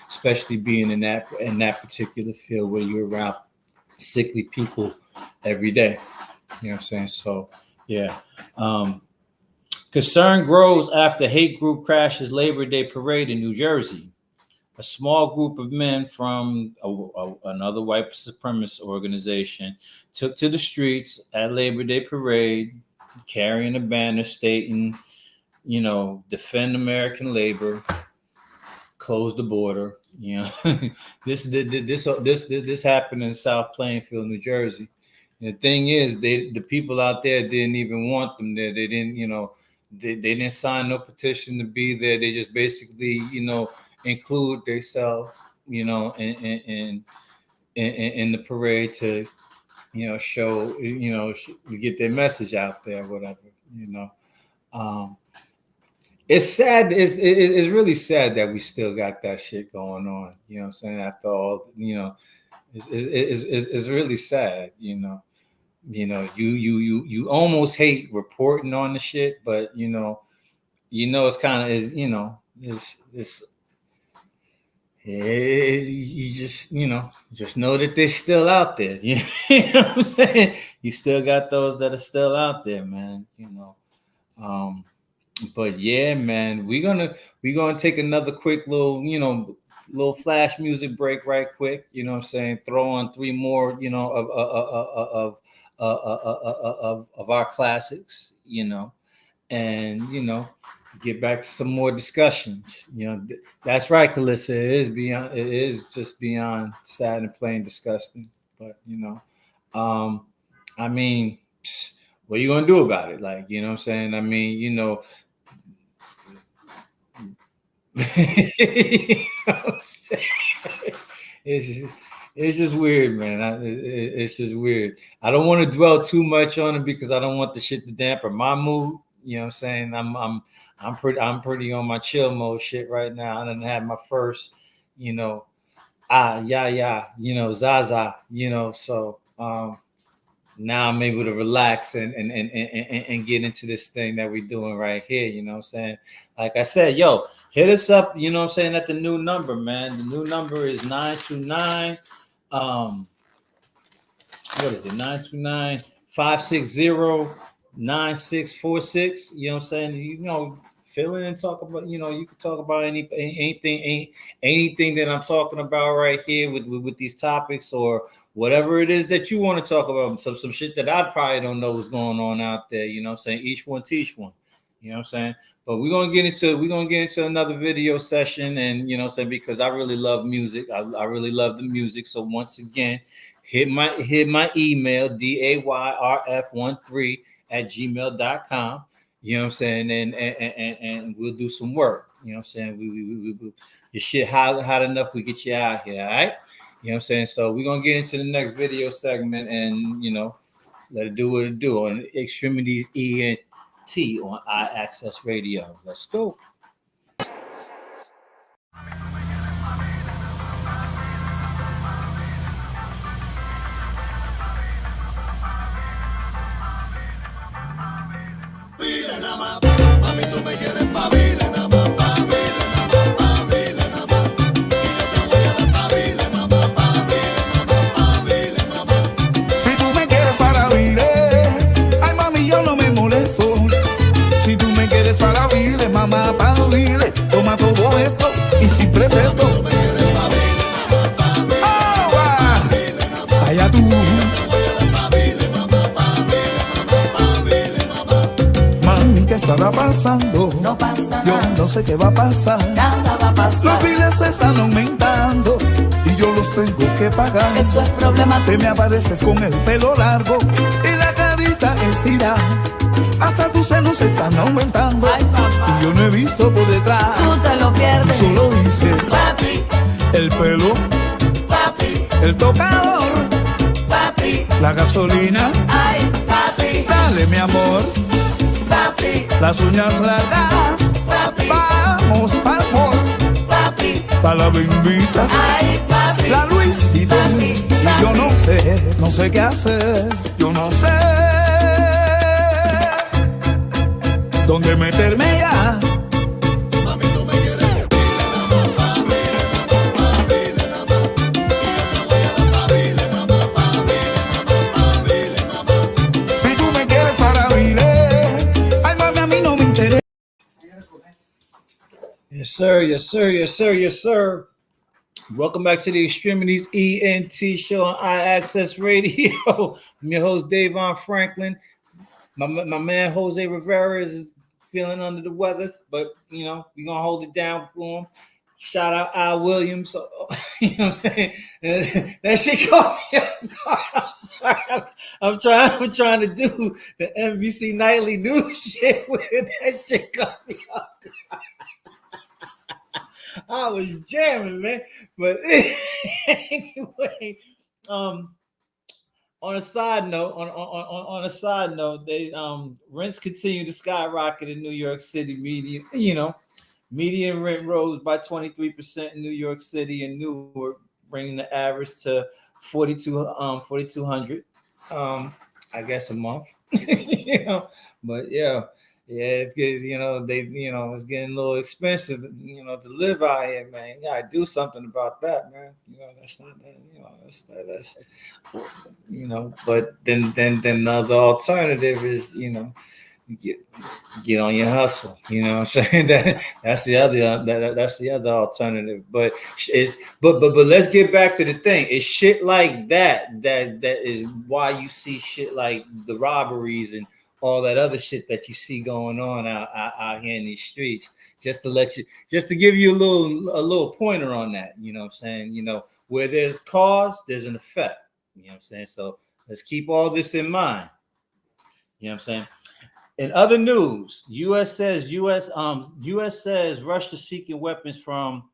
especially being in that particular field where you're around sickly people every day. You know what I'm saying? So yeah. Concern grows after hate group crashes Labor Day parade in New Jersey. A small group of men from another white supremacist organization took to the streets at Labor Day parade, carrying a banner stating, you know, defend American labor, close the border. You know, this happened in South Plainfield, New Jersey. And the thing is, the people out there didn't even want them there. They didn't, you know, they didn't sign no petition to be there. They just basically, you know, include themselves, you know, in the parade to, you know, show, you know, get their message out there, whatever, you know. It's sad. It's really sad that we still got that shit going on. You know what I'm saying? After all, you know, it's really sad. You know, you almost hate reporting on the shit, but you know, it's kind of is, you know, you just, you know, that they're still out there. You know what I'm saying? You still got those that are still out there, man. You know, but yeah, man, we're gonna take another quick little flash music break right quick. You know what I'm saying? Throw on 3 more, you know, of our classics, you know, and you know, get back to some more discussions. You know, that's right, Calissa. It is just beyond sad and plain disgusting. But you know, I mean, what are you gonna do about it? Like, you know what I'm saying? I mean, you know. You know what I'm saying? It's just weird, man. It's just weird. I don't want to dwell too much on it because I don't want the shit to dampen my mood. You know what I'm saying? I'm pretty on my chill mode shit right now. I done had my first, you know, you know, Zaza, you know, so now I'm able to relax and get into this thing that we're doing right here. You know what I'm saying? Like I said, yo, hit us up, you know what I'm saying, at the new number, man. The new number is 929. What is it? 929-560-9646. You know what I'm saying? You know, fill in and talk about, you can talk about anything that I'm talking about right here with these topics, or whatever it is that you want to talk about. Some shit that I probably don't know what's going on out there. You know what I'm saying? Each one teach one. You know what I'm saying? But we're gonna get into another video session, and you know what I'm saying, because I really love music. I really love the music. So once again, hit my email, DAYRF13@gmail.com. You know what I'm saying? And we'll do some work. You know what I'm saying? We your shit hot enough, we get you out here, all right? You know what I'm saying? So we're gonna get into the next video segment, and let it do what it do on X-Tremitiez ENT on iAccess Radio. Let's go. Mami, tú me quieres pa' vile, nada más, pa' vile, nada más, pa' vile, nada más. Si tú me quieres para vile, ay mami, yo no me molesto. Si tú me quieres para vile, mamá, para vile, toma todo esto y sin pretexto. Allá tú. ¿Qué estará pasando? No pasa yo nada. No sé qué va a pasar. Nada va a pasar. Los biles están aumentando y yo los tengo que pagar. Eso es problema tuyo. Te me apareces con el pelo largo y la carita estirada. Hasta tus senos están aumentando. Ay, papá. Y yo no he visto por detrás. Tú se lo pierdes. Solo dices, papi, el pelo, papi, el tocador, papi, la gasolina. ay, papi, Dale, mi amor. papi, Las uñas largas, papi, vamos pa'l mall, papi, pa' la bendita, ay, papi, la Luis y papi, y yo no sé qué hacer, yo no sé dónde meterme ya. Si tú me quieres para vivir, ay mami, a mí no me interesa. Yes, sir. Yes, sir. Yes, sir. Yes, sir. Welcome back to the X-Tremitiez ENT show on iAccess Radio. I'm your host, DAVON Franklin. My man, Jose Rivera, is feeling under the weather, but, we're going to hold it down for him. Shout out Al Williams. So, you know what I'm saying? That shit caught me off guard. I'm sorry. I'm trying to do the NBC Nightly News shit with it. That shit caught me off guard. I was jamming, man. But anyway, on a side note, they rents continue to skyrocket in New York City. Median rent rose by 23% in New York City and Newark, bringing the average to $4,200, I guess, a month. But yeah, it's good. It's getting a little expensive, to live out here, man. You gotta do something about that, man. That's not that. But then the alternative is, get on your hustle. You know what I'm saying? That's the other alternative. But let's get back to the thing. It's shit like that is why you see shit like the robberies and all that other shit that you see going on out here in these streets. Just to give you a little pointer on that. You know what I'm saying? Where there's cause, there's an effect. You know what I'm saying? So let's keep all this in mind. You know what I'm saying? In other news, U.S. says Russia seeking weapons from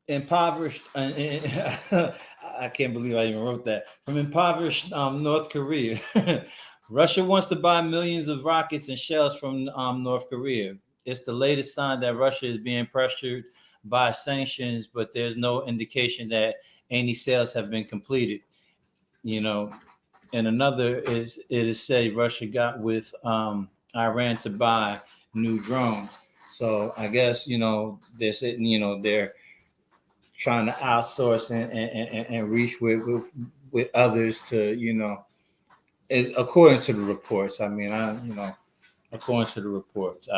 impoverished. I can't believe I even wrote that. From impoverished North Korea. Russia wants to buy millions of rockets and shells from North Korea. It's the latest sign that Russia is being pressured by sanctions, but there's no indication that any sales have been completed. And another it is said Russia got with Iran to buy new drones. So I guess they're trying to outsource and reach with others to according to the reports. I mean, according to the reports.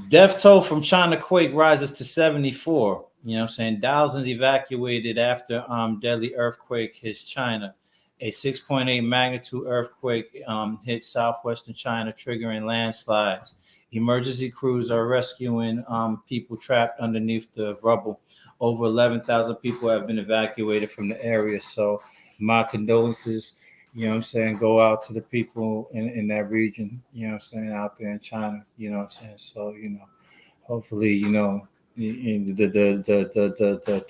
Death toll from China quake rises to 74. You know what I'm saying? Thousands evacuated after deadly earthquake hits China. A 6.8 magnitude earthquake hit southwestern China, triggering landslides. Emergency crews are rescuing people trapped underneath the rubble. Over 11,000 people have been evacuated from the area. So my condolences, you know what I'm saying, go out to the people in that region, you know what I'm saying, out there in China, you know what I'm saying. So, you know, hopefully, you know, the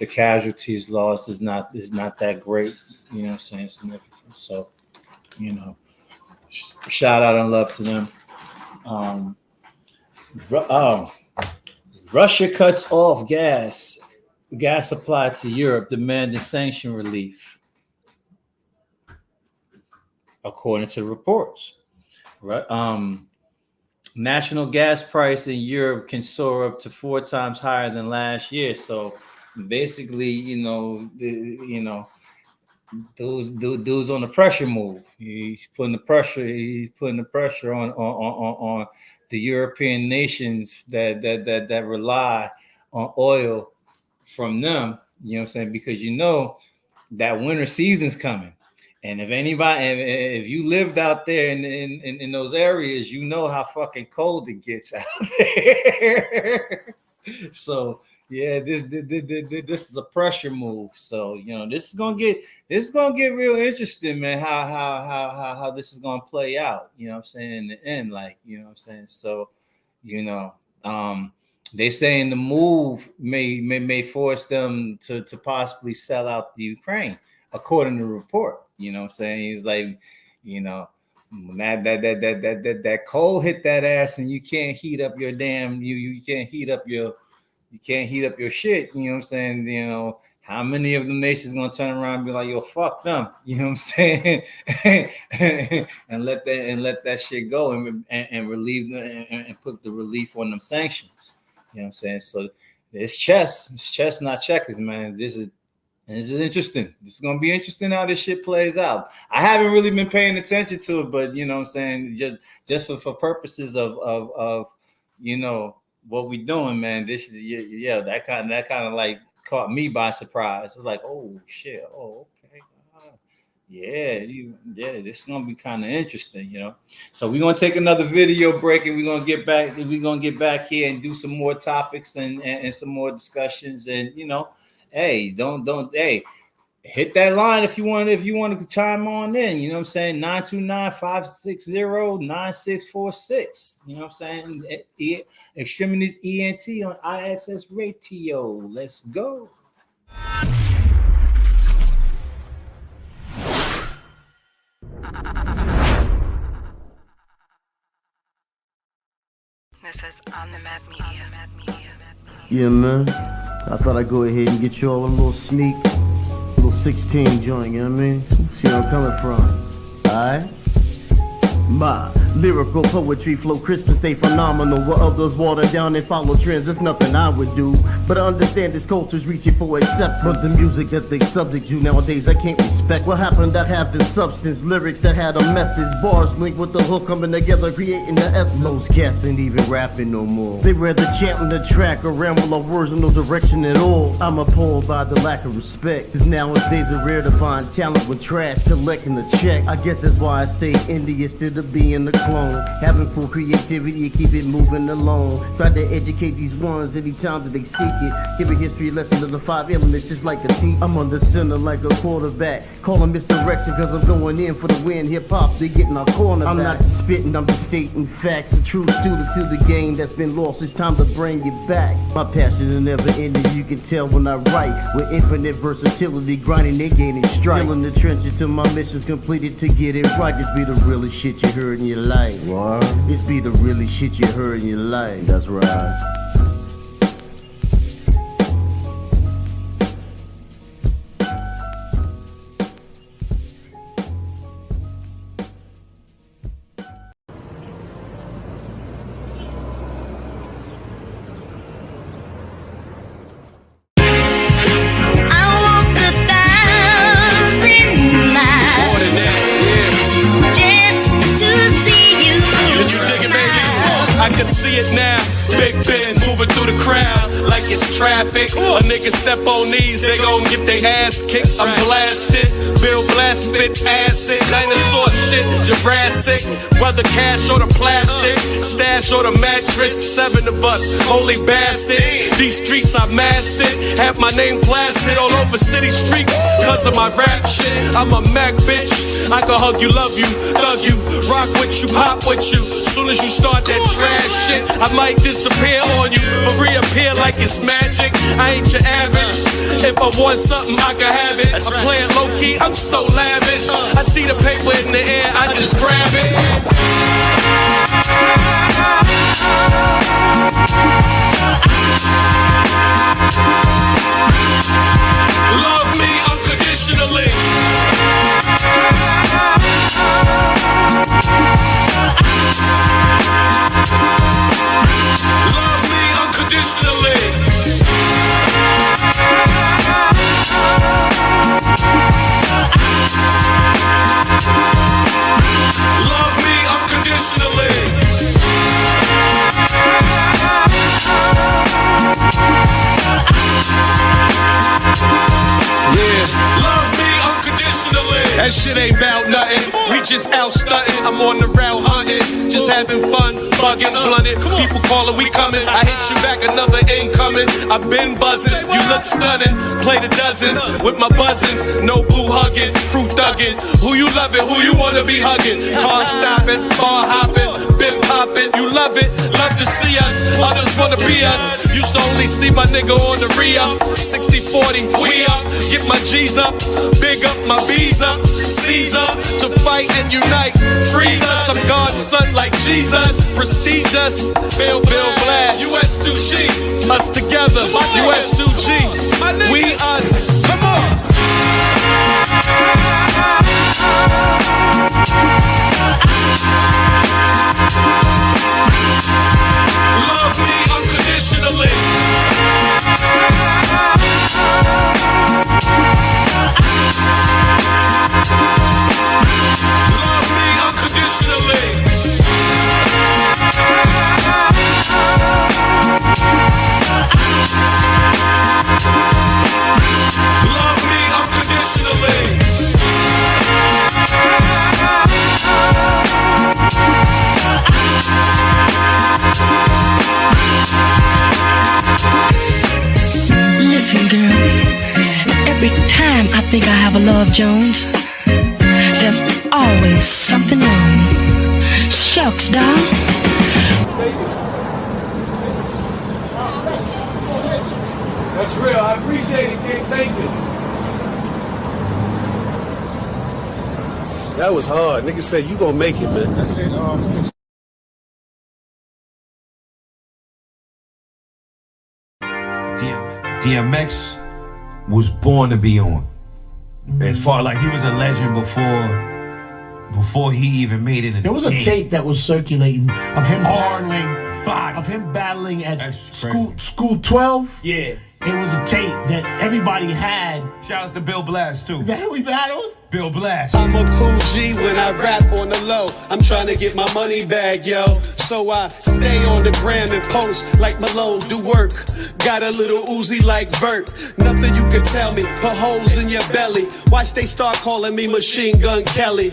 casualties lost is not that great, you know what I'm saying, significant. So, you know, shout out and love to them. Russia cuts off gas supply to Europe, demanding sanction relief, according to reports. Right, national gas price in Europe can soar up to 4 times higher than last year. So basically, you know, those dudes on the pressure move. He's putting the pressure on the European nations that rely on oil from them. You know what I'm saying? Because you know that winter season's coming. And if you lived out there in those areas, you know how fucking cold it gets out there. So yeah, this is a pressure move. So you know this is gonna get real interesting, man. How this is gonna play out. You know what I'm saying, in the end, like, you know what I'm saying. So you know, they saying the move may force them to possibly sell out the Ukraine, according to the report. You know what I'm saying? He's like, you know, that cold hit that ass, and you can't heat up your damn you can't heat up your shit. You know what I'm saying? You know, how many of the nations gonna turn around and be like, yo, fuck them? You know what I'm saying? and let that shit go and relieve them and put the relief on them sanctions. You know what I'm saying? So it's chess, not checkers, man. This is interesting. This is gonna be interesting how this shit plays out. I haven't really been paying attention to it, but you know what I'm saying, just for purposes of you know what we doing, man. This is that kind of like caught me by surprise. It's like, oh shit, oh okay, this is gonna be kind of interesting, you know. So we're gonna take another video break, and we're gonna get back here and do some more topics and some more discussions, and you know. Hey, don't hit that line if you want to chime on in. You know what I'm saying? 929-560-9646. You know what I'm saying? X-Tremitiez ENT on IXS Radio. Let's go. This is On the Mass Media. Yeah, man. I thought I'd go ahead and get you all a little 16 joint, you know what I mean? See where I'm coming from. Alright? My lyrical poetry flow crisp and stay phenomenal. What others water down and follow trends, there's nothing I would do. But I understand this culture's reaching for acceptance. But the music that they subject you nowadays I can't respect. What happened that have the substance, lyrics that had a message, bars linked with the hook coming together, creating the essence. Those cats ain't even rapping no more. They rather chant on the track or ramble our words in no direction at all. I'm appalled by the lack of respect, cause nowadays it's rare to find talent with trash collecting the check. I guess that's why I stay indie instead of being a clone. Having full creativity and keep it moving along. Try to educate these ones anytime that they seek it. Give a history lesson of the 5 elements just like a teacher. I'm on the center like a quarterback. Call them misdirection cause I'm going in for the win. Hip hop, they getting our corner back. I'm not just spitting, I'm just stating facts. A true student to the game that's been lost. It's time to bring it back. My passion is never ending, you can tell when I write. With infinite versatility, grinding and gaining strife. Still in the trenches till my mission's completed to get it right. Just be the realest shit you heard in your life. What? It's be the really shit you heard in your life. That's right. Just it's traffic. A nigga step on these, they gon' get their ass kicked. I'm blasted, Bill Blast spit acid, dinosaur shit, Jurassic. Whether cash or the plastic, stash or the mattress, 7 of us, holy bastard. These streets I mastered, have my name plastered all over city streets, cause of my rap shit. I'm a Mac bitch, I can hug you, love you, thug you, rock with you, pop with you. Soon as you start that trash shit, I might disappear on you, but reappear like it's magic. I ain't your average, if I want something I can have it. I'm playing low key, I'm so lavish. I see the paper in the air, I just grab it. Love me unconditionally. Love me unconditionally. Love me unconditionally. Yeah, love me unconditionally. That shit ain't about nothing. We just out stunting. I'm on the route hunting, just having fun, bugging, blunted. People calling, we coming. I hit you back, another incoming. I've been buzzing, you look stunning. Play the dozens with my buzzins. No blue hugging, crew thugging. Who you loving? Who you wanna be hugging? Car stopping, bar hopping, been popping. You love it, love to see us. Others wanna be us. Used to only see my nigga on the re-up. 60-40, we up. Get my G's up, big up my B's up. Seize up to fight and unite. Freeze us, I'm God's son like Jesus. Prestigious, Bill Blast. US2G, us together. US2G, we us. Come on. Love me unconditionally. Love me unconditionally. Love me unconditionally. Listen, girl, every time I think I have a Love Jones, there's always something wrong. Shucks, doll. That's real. I appreciate it, King. Thank you. That was hard. Niggas said you gonna make it, man. That's it. DMX was born to be on. As far like he was a legend before he even made it. There was a tape that was circulating of him battling at school 12. Yeah. It was a tape that everybody had. Shout out to Bill Blast too. Is that who we battled? Bill Blast. I'm a cool G when I rap on the low. I'm trying to get my money back, yo. So I stay on the gram and post like Malone, do work. Got a little Uzi like Vert. Nothing you can tell me, put holes in your belly. Watch they start calling me Machine Gun Kelly.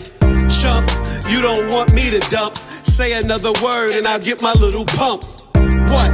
Chump, you don't want me to dump. Say another word and I'll get my little pump. What?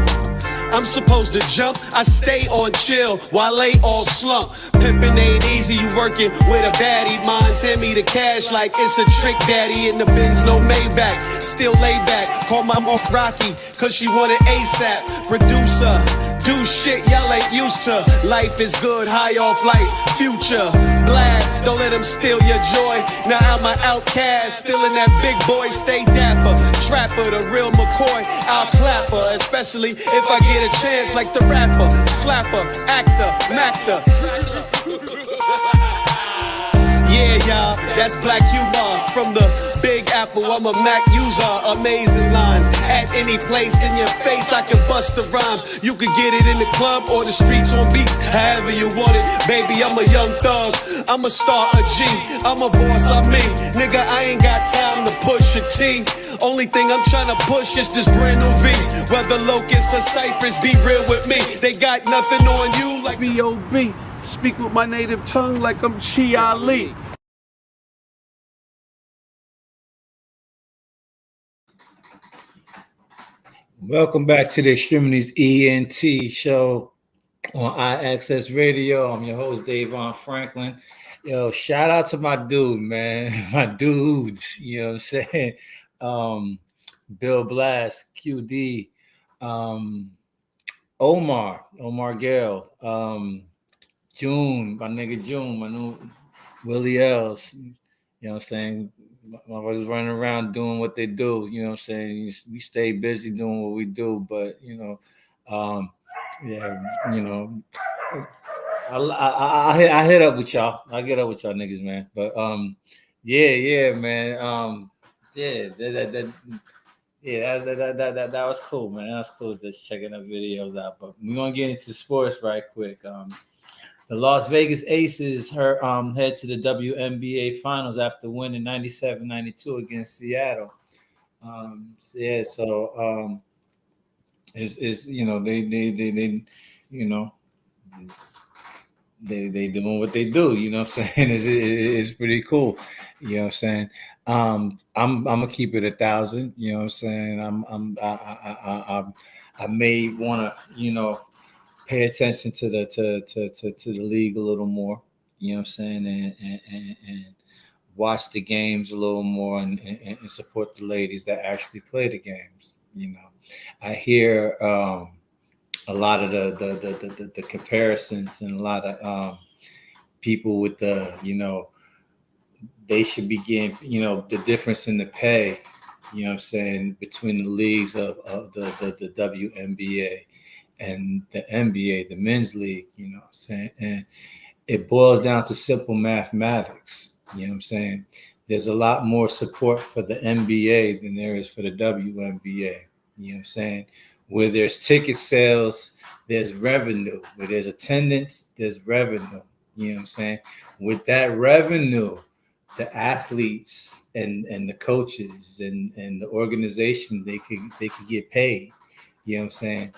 I'm supposed to jump, I stay on chill while they all slump. Pimpin' ain't easy, you working with a baddie. Mine send me the cash like it's a trick daddy. In the Benz, no Maybach, still lay back. Call my mom Rocky, cause she wanted ASAP. Producer, do shit y'all ain't used to. Life is good, high off life, future. Blast, don't let them steal your joy. Now I'm an outcast, still in that big boy, stay dapper. Trapper, the real McCoy, I'll clap her. Especially if I get a chance like the rapper, slapper, actor, mactor. Yeah, y'all, that's black humor. from the Big Apple, I'm a Mac user, amazing lines. At any place in your face, I can bust a rhyme. You can get it in the club or the streets on beats, however you want it. Baby, I'm a young thug, I'm a star, a G, I'm a boss, I'm me. Nigga, I ain't got time to push a T. Only thing I'm trying to push is this brand new V. Whether locusts or ciphers, be real with me. They got nothing on you like B.O.B. Speak with my native tongue like I'm Chi Ali. Welcome back to the Extremities ENT show on IXS Radio. I'm your host, Davon Franklin. Yo, shout out to my dude, man. My dudes, you know what I'm saying? Bill Blast, QD, Omar Gale, June, my nigga June, my new Willie Els, you know what I'm saying? My brothers running around doing what they do, you know what I'm saying? We stay busy doing what we do, but you know, yeah, you know, I hit up with y'all. I get up with y'all niggas, man. But yeah, man. That was cool, man. That was cool just checking the videos out. But we're gonna get into sports right quick. The Las Vegas Aces head to the WNBA Finals after winning 97-92 against Seattle. It's you know they you know they doing what they do. You know what I'm saying? It's pretty cool. You know what I'm saying? I'm gonna keep it 1,000. You know what I'm saying? I may want to pay attention to the league a little more, you know what I'm saying, and watch the games a little more and support the ladies that actually play the games. You know, I hear a lot of the comparisons and a lot of people with they should be getting, the difference in the pay, you know what I'm saying, between the leagues of the WNBA and the NBA, the men's league, you know what I'm saying? And it boils down to simple mathematics, you know what I'm saying? There's a lot more support for the NBA than there is for the WNBA, you know what I'm saying? Where there's ticket sales, there's revenue. Where there's attendance, there's revenue, you know what I'm saying? With that revenue, the athletes and the coaches and the organization, they could get paid, you know what I'm saying?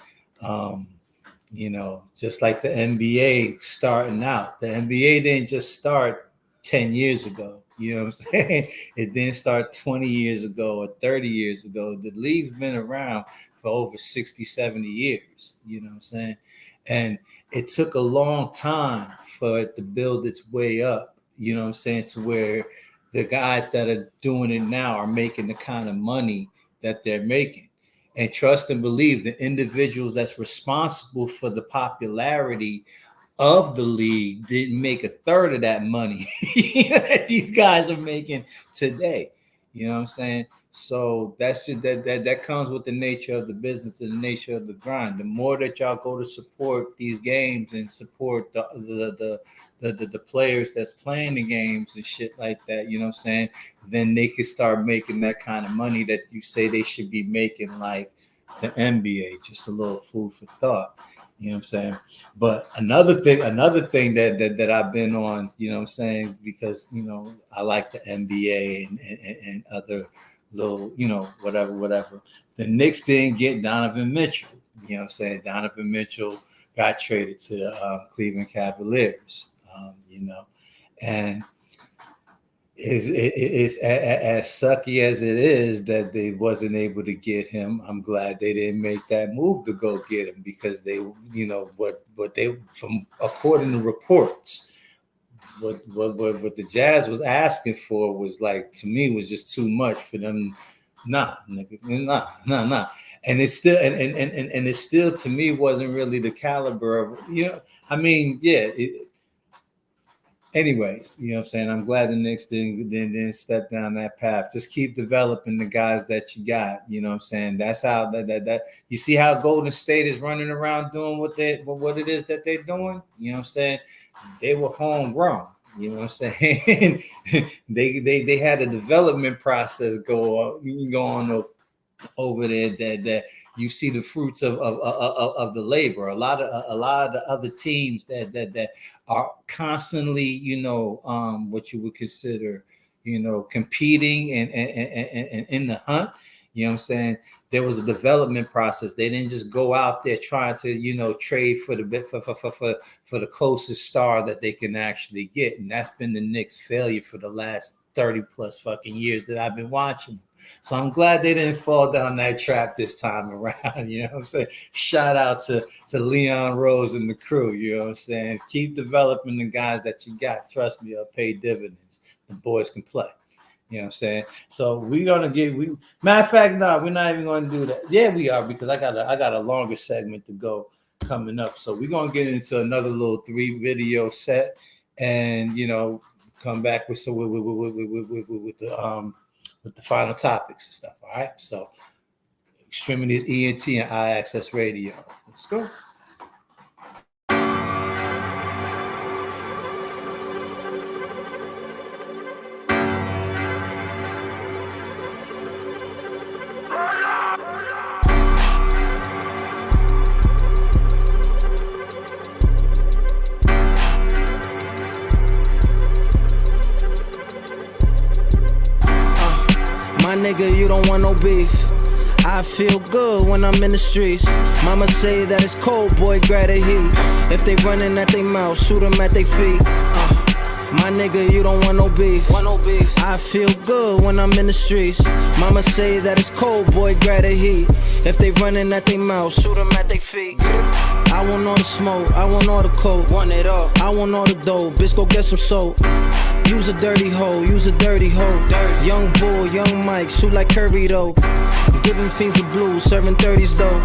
Just like the NBA starting out. The NBA didn't just start 10 years ago. You know what I'm saying? It didn't start 20 years ago or 30 years ago. The league's been around for over 60, 70 years. You know what I'm saying? And it took a long time for it to build its way up, you know what I'm saying, to where the guys that are doing it now are making the kind of money that they're making. And trust and believe the individuals that's responsible for the popularity of the league didn't make a third of that money that these guys are making today. You know what I'm saying? So that's just that comes with the nature of the business and the nature of the grind. The more that y'all go to support these games and support the players that's playing the games and shit like that, you know what I'm saying? Then they can start making that kind of money that you say they should be making, like the NBA. Just a little food for thought. You know what I'm saying? But another thing that I've been on, you know what I'm saying, because, I like the NBA and other little, whatever. The Knicks didn't get Donovan Mitchell. You know what I'm saying? Donovan Mitchell got traded to the Cleveland Cavaliers, and it's as sucky as it is that they wasn't able to get him. I'm glad they didn't make that move to go get him, because they, what they, from according to reports, what the Jazz was asking for was, like, to me, was just too much for them. Nah. And it's still and it still, to me, wasn't really the caliber of, anyways, you know what I'm saying? I'm glad the Knicks didn't step down that path. Just keep developing the guys that you got. You know what I'm saying? That's how that you see how Golden State is running around doing what it is that they're doing. You know what I'm saying? They were homegrown. You know what I'm saying? they had a development process go on over there that you see the fruits of the labor. A lot of the other teams that are constantly, you know, what you would consider, you know, competing and in the hunt. You know what I'm saying? There was a development process. They didn't just go out there trying to, you know, trade for the closest star that they can actually get. And that's been the Knicks' failure for the last 30 plus fucking years that I've been watching. So I'm glad they didn't fall down that trap this time around. You know what I'm saying? Shout out to Leon Rose and the crew. You know what I'm saying? Keep developing the guys that you got. Trust me, it'll pay dividends. The boys can play. You know what I'm saying? So we're gonna matter of fact, no, we're not even gonna do that. Yeah, we are, because I got a longer segment to go coming up. So we're gonna get into another little 3 video set, and you know, come back with the final topics and stuff. All right. So X-Tremitiez, ENT, and iAccess Radio. Let's go. My nigga, you don't want no beef. I feel good when I'm in the streets. Mama say that it's cold, boy, grab the heat. If they running at their mouth, shoot them at their feet. My nigga, you don't want no beef. I feel good when I'm in the streets. Mama say that it's cold, boy, grab the heat. If they running at their mouth, shoot them at their feet. I want all the smoke, I want all the coke. Want it all, I want all the dough. Bitch, go get some soap. Use a dirty hoe, use a dirty hoe. Young bull, young Mike, shoot like Curry though. Giving fiends the blues, serving 30s though.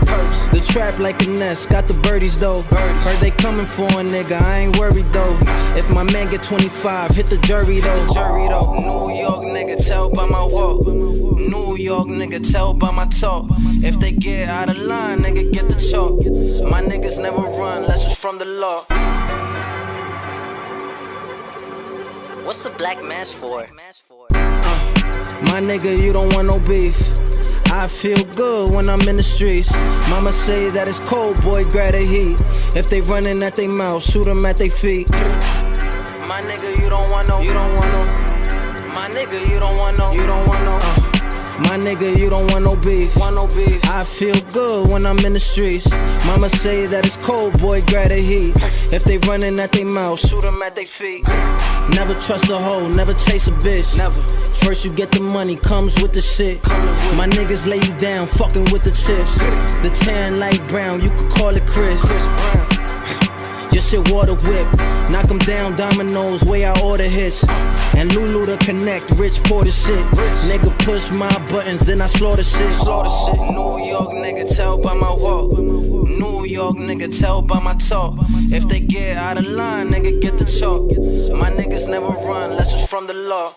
The trap like a nest, got the birdies though. Heard they coming for a nigga, I ain't worried though. If my man get 25, hit the jury though. New York nigga, tell by my walk. New York nigga, tell by my talk. If they get out of line, nigga, get the chalk. My niggas never run, unless it's from the law. What's the black mask for? My nigga, you don't want no beef. I feel good when I'm in the streets. Mama say that it's cold, boy, grab the heat. If they running at their mouth, shoot them at their feet. My nigga, you don't want no. My nigga, you don't want no. My nigga, you don't want no beef. I feel good when I'm in the streets. Mama say that it's cold, boy, grab the heat. If they running at their mouth, shoot them at their feet. Never trust a hoe, never chase a bitch. Never. First you get the money, comes with the shit. My niggas lay you down, fucking with the chips. The tan light brown, you could call it Chris Brown. Your shit water whip, knock 'em down, dominoes, way I order hits. And Lulu to connect, rich pour the shit. Nigga push my buttons, then I slaughter shit. New York nigga, tell by my walk. New York nigga, tell by my talk. If they get out of line, nigga, get the chalk. My niggas never run, unless it's from the law.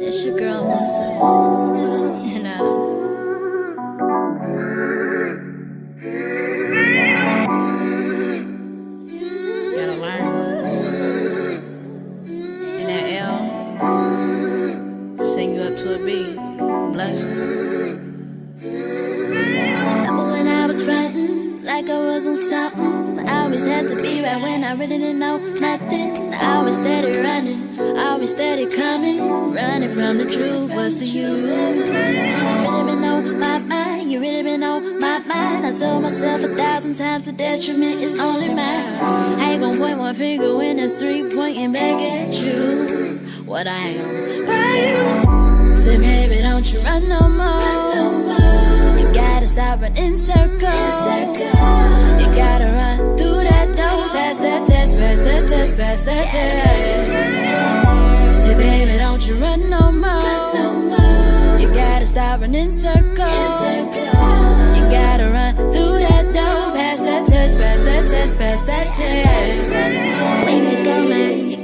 It's your girl Musa, and gotta learn. And that L, sing you up to a B, blessing. Remember when I was frontin', like I wasn't something. I always had to be right when I really didn't know nothing. I always steady running, always steady coming, running from the truth. What's the use? It's really been on my mind, you really been on my mind. I told myself 1,000 times the detriment is only mine. I ain't gon' point one finger when there's 3 pointing back at you. What I am, right? Said baby, don't you run no more. You gotta stop running circles. You gotta run through that door. Pass that test, pass that test, pass that test. Say baby, don't you run no more. You gotta stop running circles. You gotta run through that door. Pass that test, pass that test, pass that test. When you go, man, you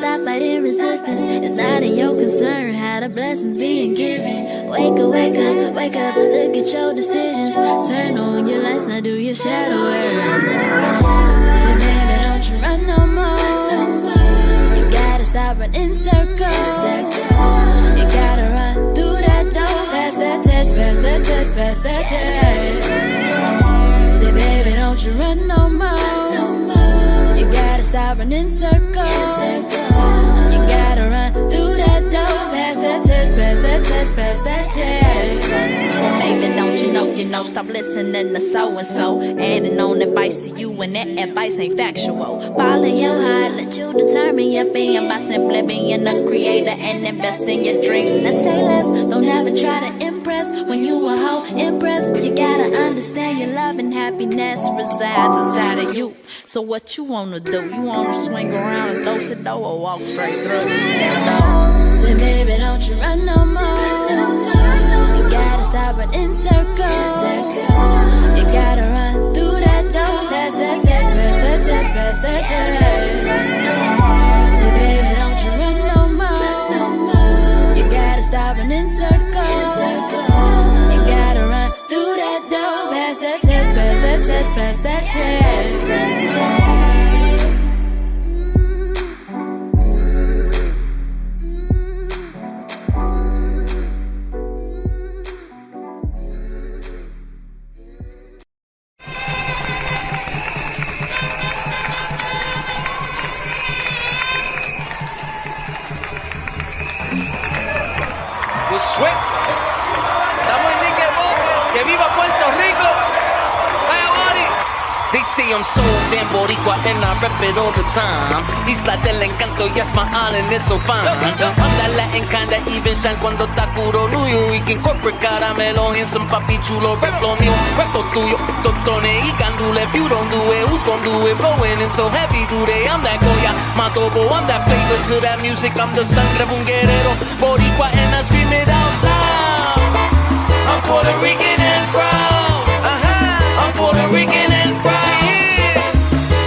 stop fighting resistance. It's not in your concern how the blessings being given. Wake up, wake up, wake up, look at your decisions. Turn on your lights, now do your shadow work. So baby, don't you run no more. You gotta stop running circles. You gotta run through that door. Pass that test, pass that test, pass that test. Say baby, don't you run no more. You gotta stop running circles. You gotta run through that door. Pass that test, pass that test, pass that test. Well, baby, don't you know, stop listening to so-and-so. Adding on advice to you when that advice ain't factual. Follow your heart, let you determine your being by simply being a creator and invest in your dreams. And say less, don't ever try to impress. When you a hoe, impress. You gotta understand your love and happiness resides inside of you. So what you wanna do? You wanna swing around and throw it door or walk straight through that door? Say baby, don't you run no more. You gotta stop running circles. You gotta run through that door. Pass that test, pass that test, pass that test. Say baby, don't you run no more. You gotta stop running circles. You gotta run through that door. Pass that test, pass that test, pass that test. Sweat. Estamos en Nique Boque. Que viva Puerto Rico. Vaya Bori. They say I'm so damn boricua and I rep it all the time. Isla del Encanto, yes, my island is so fine. I'm that Latin kind that even shines cuando está curo. New York and corporate caramelo and some papi chulo. Rep lo mío, rep lo tuyo. Totones y candule. If you don't do it, who's gon' do it? Blowing in so heavy today. I'm that Goya, Matobo. I'm that flavor to that music. I'm the sangre of un guerrero. Boricua and I scream it out loud. I'm Puerto Rican and proud. I'm Puerto Rican and proud.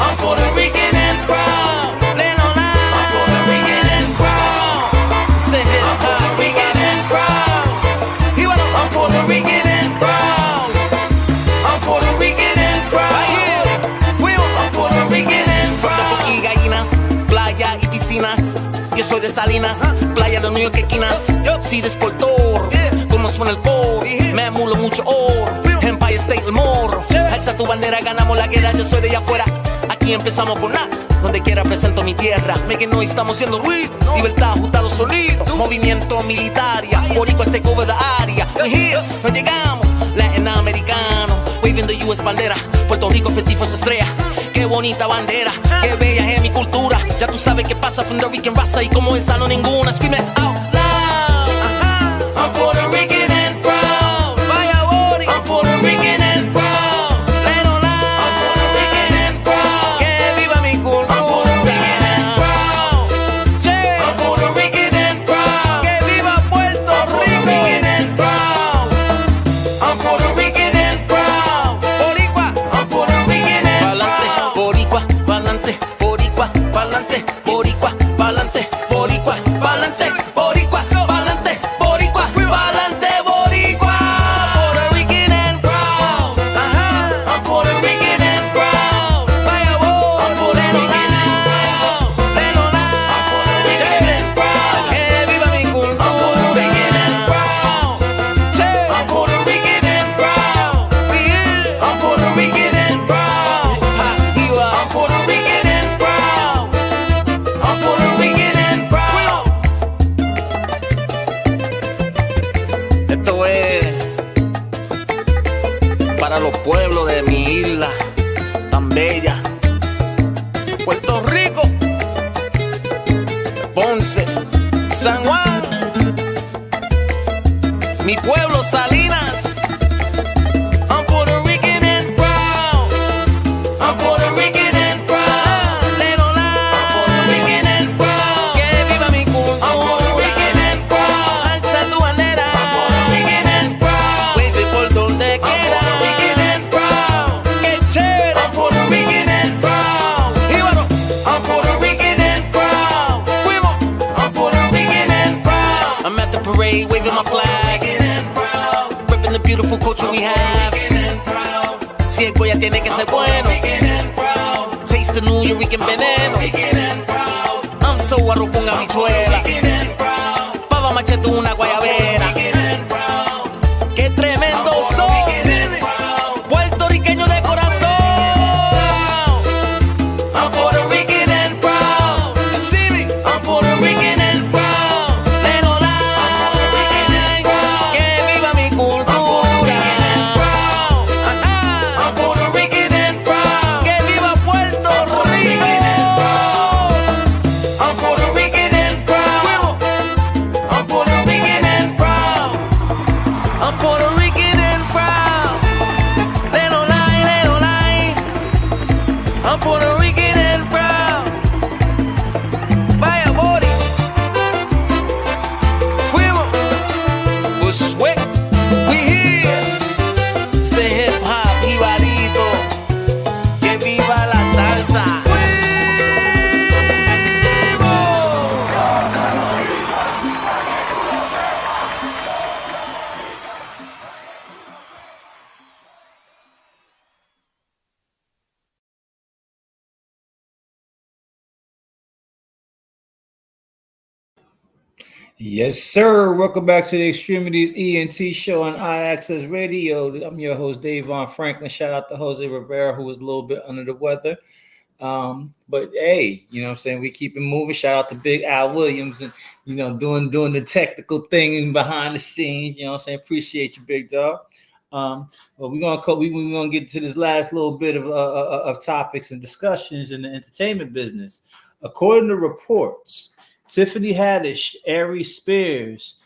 I'm Puerto Rican and proud. I'm Puerto Rican and proud. Stay here. I'm Puerto Rican and proud. I'm Puerto Rican and proud. I'm Puerto Rican and proud. I'm Puerto Rican and proud. Y gallinas, playa y piscinas. Yo soy de Salinas, playa de New York esquinas. Si desportor, como suena el coro. Me amulo mucho oro. Empire State el morro. Alza tu bandera, ganamos la guerra. Yo soy de allá afuera. Aquí empezamos con nada. Donde quiera presento mi tierra. Make no estamos siendo ruido. Libertad, justa los sonidos. Movimiento militaria. Boricua este cover de área. We're here, nos llegamos. Latinoamericano. Waving the US bandera. Puerto Rico festivo esa estrella. Qué bonita bandera. Qué bella es mi cultura. Ya tú sabes qué pasa con the Rican raza. Y como esa no ninguna. Scream it out loud. I'm Puerto Rican and proud. Vaya Bori. I'm Puerto Rican and proud. Para los pueblos de mi isla tan bella, Puerto Rico, Ponce, San Juan, mi pueblo Salinas. I'm Puerto Rican and proud. I'm Puerto Rican and proud. I'm Puerto Rican and proud. Que viva mi cultura. I'm Puerto Rican and proud. Alza tu bandera. I'm Puerto Rican and proud. Wave por donde quiera. I'm Puerto Rican and proud. Qué chévere. I'm Puerto Rican and proud. Y bueno, I'm Puerto Rican and proud. parade, waving my flag. Repping the beautiful culture we have. Si el Goya tiene que ser bueno. Taste the New York veneno. I'm so arroz con habichuela. Pava machete una guayabera. Qué tremendo son. Puertorriqueño de corazón. I'm Puerto Rican and proud. You see me? I'm Puerto Rican and proud. Que viva mi cultura. I'm Puerto Rican and proud. Que viva Puerto Rico. I'm Puerto Rican and proud. I'm Puerto Rican and proud. I'm Puerto Rican and proud. They don't lie, they don't lie. I'm Puerto Rican and proud. Vaya body. Fuimos. Pues sweat. We here. It's the hip hop jibarito. Que viva la salsa. Yes, sir. Welcome back to the Extremities ENT show on iAccess Radio. I'm your host, Davon Franklin. Shout out to Jose Rivera, who was a little bit under the weather. But hey, you know what I'm saying? We keep it moving. Shout out to Big Al Williams and, you know, doing the technical thing and behind the scenes. You know what I'm saying? Appreciate you, big dog. But we're gonna get to this last little bit of topics and discussions in the entertainment business. According to reports, Tiffany Haddish, Aries Spears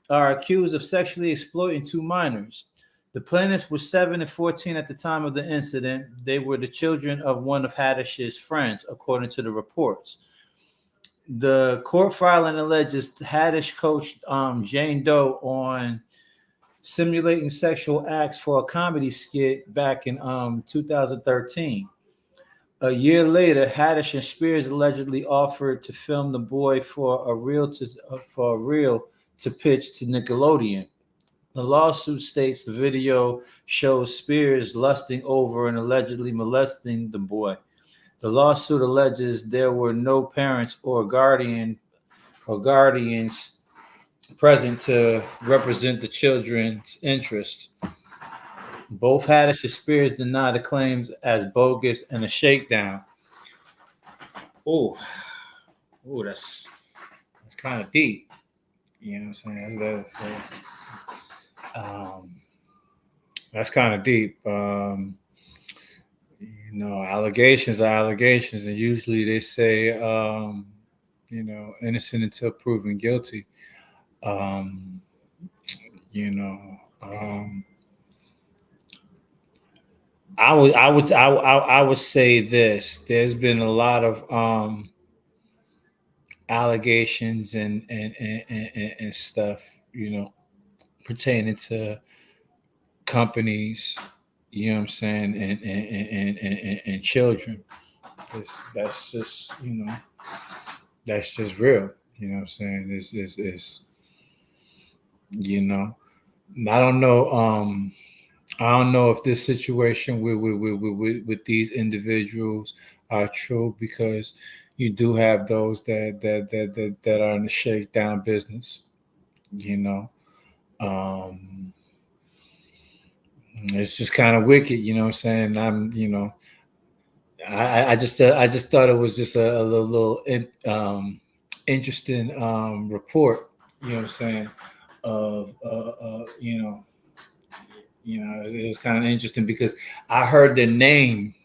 are accused of sexually exploiting two minors. The plaintiffs were 7 and 14 at the time of the incident. They were the children of one of Haddish's friends, according to the reports. The court filing alleges Haddish coached Jane Doe on simulating sexual acts for a comedy skit back in 2013. A year later, Haddish and Spears allegedly offered to film the boy for a reel to pitch to Nickelodeon. The lawsuit states the video shows Spears lusting over and allegedly molesting the boy. The lawsuit alleges there were no parents or guardians present to represent the children's interests. Both Haddish and Spears deny the claims as bogus and a shakedown. Oh, that's kind of deep. You know what I'm saying? That's kind of deep. You know, allegations are allegations, and usually they say, you know, innocent until proven guilty. You know. I would say this. There's been a lot of allegations and stuff, you know, pertaining to companies, you know what I'm saying, and children. That's just, you know, that's just real. You know what I'm saying? Is you know, I don't know. I don't know if this situation with these individuals are true, because you do have those that are in the shakedown business. You know, it's just kind of wicked. You know what I'm saying? You know, I just thought it was just a little interesting report. You know what I'm saying? Of you know, it was kind of interesting because I heard the name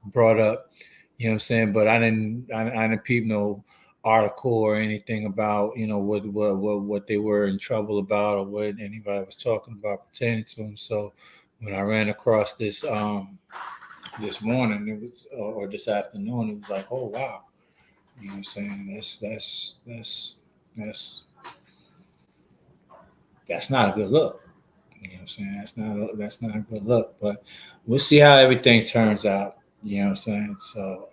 brought up, you know what I'm saying, but I didn't peep no article or anything about, you know, what they were in trouble about or what anybody was talking about pertaining to them. So when I ran across this this morning, it was or this afternoon, it was like, oh wow, you know what I'm saying? That's not a good look. You know what I'm saying? That's not a good look, but we'll see how everything turns out. You know what I'm saying? So,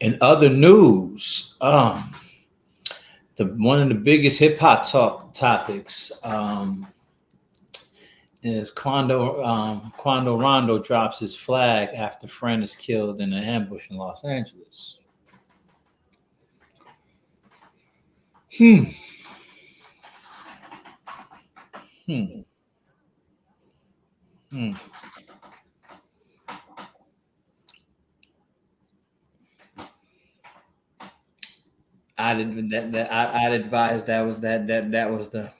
in other news, the one of the biggest hip hop talk topics is Quando Rondo drops his flag after friend is killed in an ambush in Los Angeles. I'd advise that was the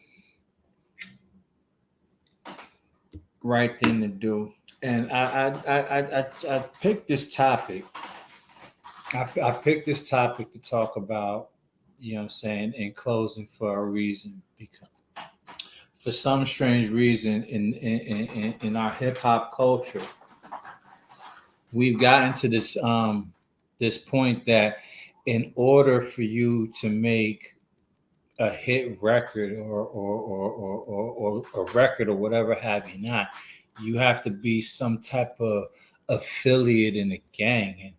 right thing to do. And I picked this topic. I picked this topic to talk about, you know what I'm saying, in closing for a reason, because for some strange reason in our hip hop culture, we've gotten to this this point that in order for you to make a hit record or a record or whatever have you not, you have to be some type of affiliate in a gang. And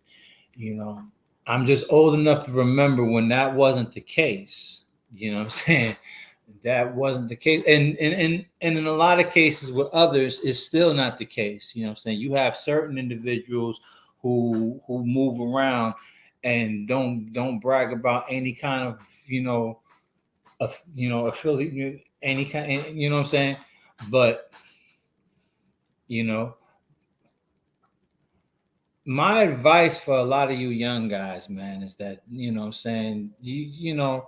you know, I'm just old enough to remember when that wasn't the case. You know what I'm saying? That wasn't the case. And in a lot of cases with others, it's still not the case. You know what I'm saying? You have certain individuals who move around and don't brag about any kind of, affiliate, any kind, you know what I'm saying? But, my advice for a lot of you young guys, man, is that, you know what I'm saying, you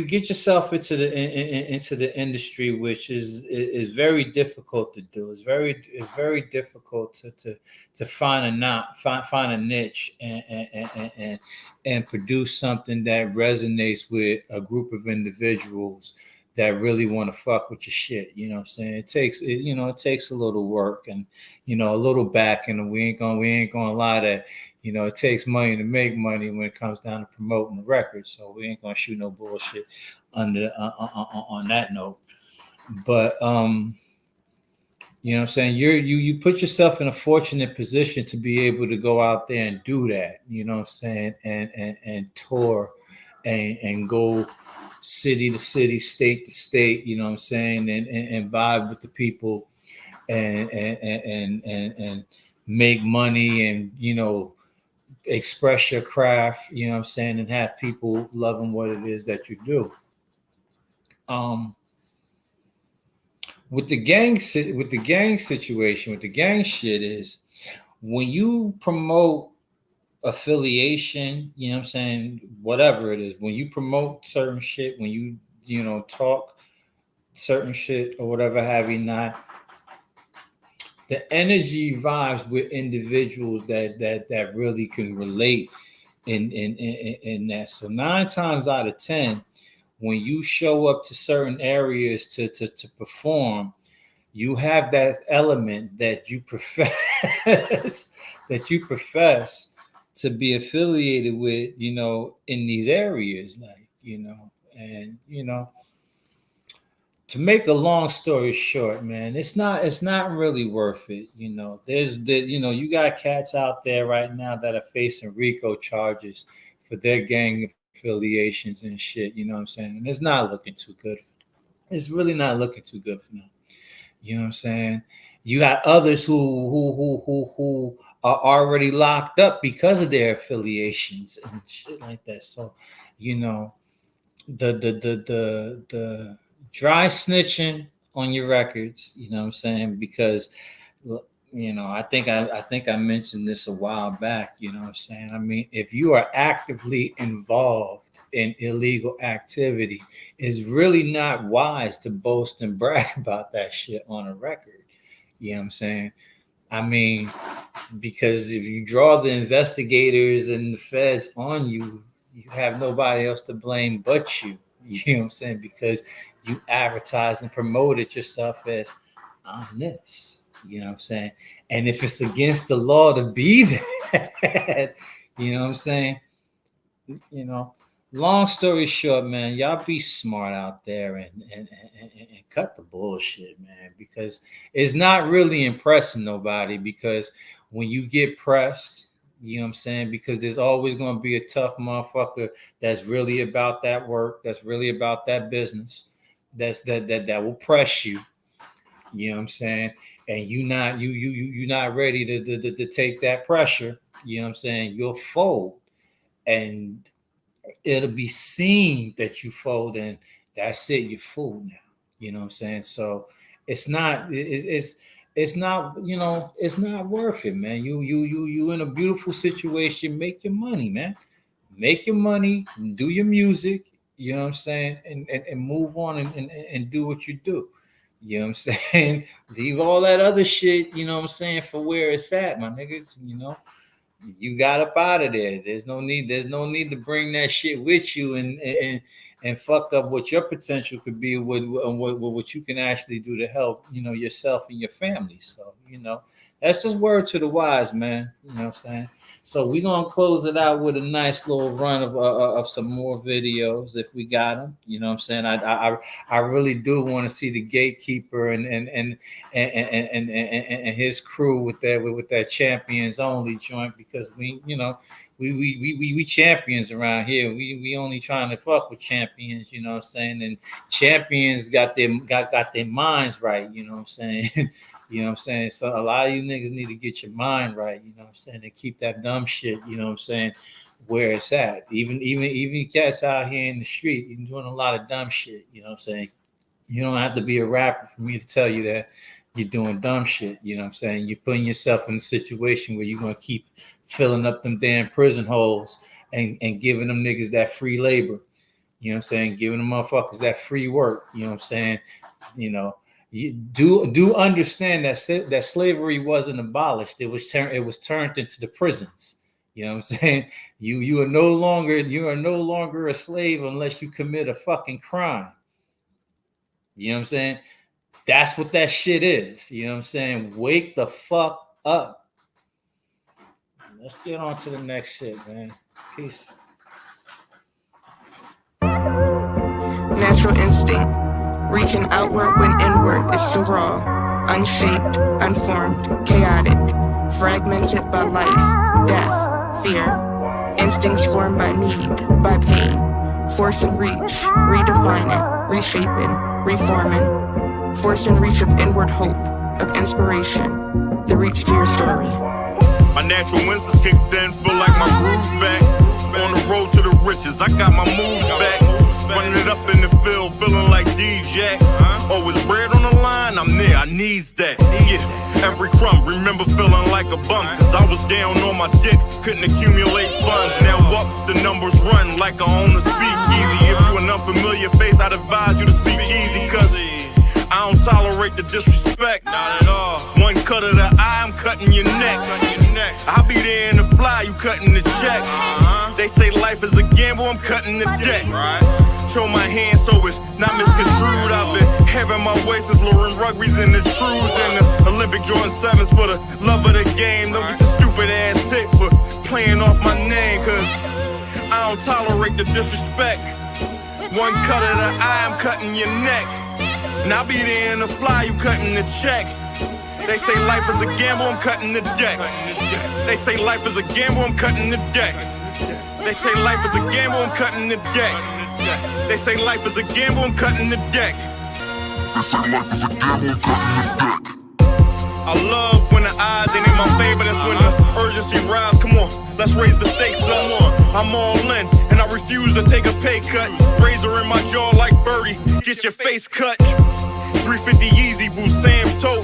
get yourself into the industry, which is very difficult to do. It's very difficult to find a niche and produce something that resonates with a group of individuals that really want to fuck with your shit. You know what I'm saying? It takes a little work and, a little back, and we ain't gonna lie that, it takes money to make money when it comes down to promoting the record. So we ain't gonna shoot no bullshit on that note. But, you know what I'm saying? You put yourself in a fortunate position to be able to go out there and do that, you know what I'm saying? And tour and go city to city, state to state, you know what I'm saying, and vibe with the people and make money and, express your craft, you know what I'm saying, and have people loving what it is that you do. With the gang situation, with the gang shit is when you promote affiliation, you know what I'm saying, whatever it is, when you promote certain shit, when you talk certain shit or whatever have you not, the energy vibes with individuals that really can relate in that. So 9 times out of 10, when you show up to certain areas to perform, you have that element that you profess to be affiliated with, in these areas, like, and to make a long story short, man, it's not really worth it. You got cats out there right now that are facing RICO charges for their gang affiliations and shit, you know what I'm saying? And it's not looking too good. It's really not looking too good for them. You know what I'm saying? You got others who are already locked up because of their affiliations and shit like that. So, the dry snitching on your records, you know what I'm saying? Because, I think I mentioned this a while back, you know what I'm saying? I mean, if you are actively involved in illegal activity, it's really not wise to boast and brag about that shit on a record. You know what I'm saying? I mean, because if you draw the investigators and the feds on you, you have nobody else to blame but you. You know what I'm saying? Because you advertised and promoted yourself as I'm this. You know what I'm saying? And if it's against the law to be that, you know what I'm saying? Long story short, man, y'all be smart out there and cut the bullshit, man, because it's not really impressing nobody. Because when you get pressed, You know what I'm saying? Because there's always going to be a tough motherfucker that's really about that work, that's really about that business, that will press you. You know what I'm saying? And you're not ready to take that pressure. You know what I'm saying? You'll fold, and it'll be seen that you fold, and that's it. You're fooled now. You know what I'm saying? So it's not you know, it's not worth it, man. You in a beautiful situation. Make your money, man. Make your money. Do your music. You know what I'm saying? And move on and do what you do. You know what I'm saying? Leave all that other shit, you know what I'm saying, for where it's at, my niggas. You know, you got up out of there. There's no need to bring that shit with you and fuck up what your potential could be with what you can actually do to help, you know, yourself and your family. So, you know, that's just word to the wise, man. You know what I'm saying? So we're gonna close it out with a nice little run of some more videos if we got them. You know what I'm saying? I really do want to see the Gatekeeper and his crew with that Champions Only joint, because we champions around here. We only trying to fuck with champions, you know what I'm saying? And champions got their minds right, you know what I'm saying? You know what I'm saying? So a lot of you niggas need to get your mind right, you know what I'm saying? And keep that dumb shit, you know what I'm saying, where it's at. Even cats out here in the street, you're doing a lot of dumb shit, you know what I'm saying? You don't have to be a rapper for me to tell you that you're doing dumb shit, you know what I'm saying? You're putting yourself in a situation where you're going to keep filling up them damn prison holes and giving them niggas that free labor, you know what I'm saying? Giving them motherfuckers that free work, you know what I'm saying? You know, you do understand that slavery wasn't abolished. It was turned into the prisons. You know what I'm saying? You are no longer a slave unless you commit a fucking crime. You know what I'm saying? That's what that shit is. You know what I'm saying? Wake the fuck up. Let's get on to the next shit, man. Peace. Natural instinct. Reaching outward when inward is too raw. Unshaped, unformed, chaotic. Fragmented by life, death, fear. Instincts formed by need, by pain. Force and reach, redefining, reshaping, reforming. Force and reach of inward hope, of inspiration. The reach to your story. My natural instincts kicked in, feel like my groove's back. On the road to the riches, I got my moves back. Running it up in the field, feeling like D-Jax. Always bread on the line, I'm there, I needs that. Yeah, every crumb, remember feeling like a bum. Cause I was down on my dick, couldn't accumulate funds. Now up, the numbers run like I own the speakeasy. If you an unfamiliar face, I'd advise you to speak easy. Cause I don't tolerate the disrespect. Not at all. One cut of the eye, I'm cutting your neck. I'll be there in the fly, you cutting the check. They say life is a gamble, I'm cutting the deck. Show my hand so it's not misconstrued. I've been having my way since Lauren Rugby's in the trues. And the Olympic Jordan 7s for the love of the game. Don't get your stupid ass hit for playing off my name. Cause I don't tolerate the disrespect. One cut of the eye, I'm cutting your neck. And I'll be there in the fly, you cutting the check. They say life is a gamble, I'm cutting the deck. They say life is a gamble, I'm cutting the deck. They say life is a gamble, I'm cutting the deck. They say life is a gamble, I'm cutting the deck. They say life is a gamble, I'm cutting the deck. I love when the odds ain't in my favor, that's when the urgency rise. Come on, let's raise the stakes some more. I'm all in, and I refuse to take a pay cut. Razor in my jaw like Birdie, get your face cut. 350 Yeezy boo, Sam Toe.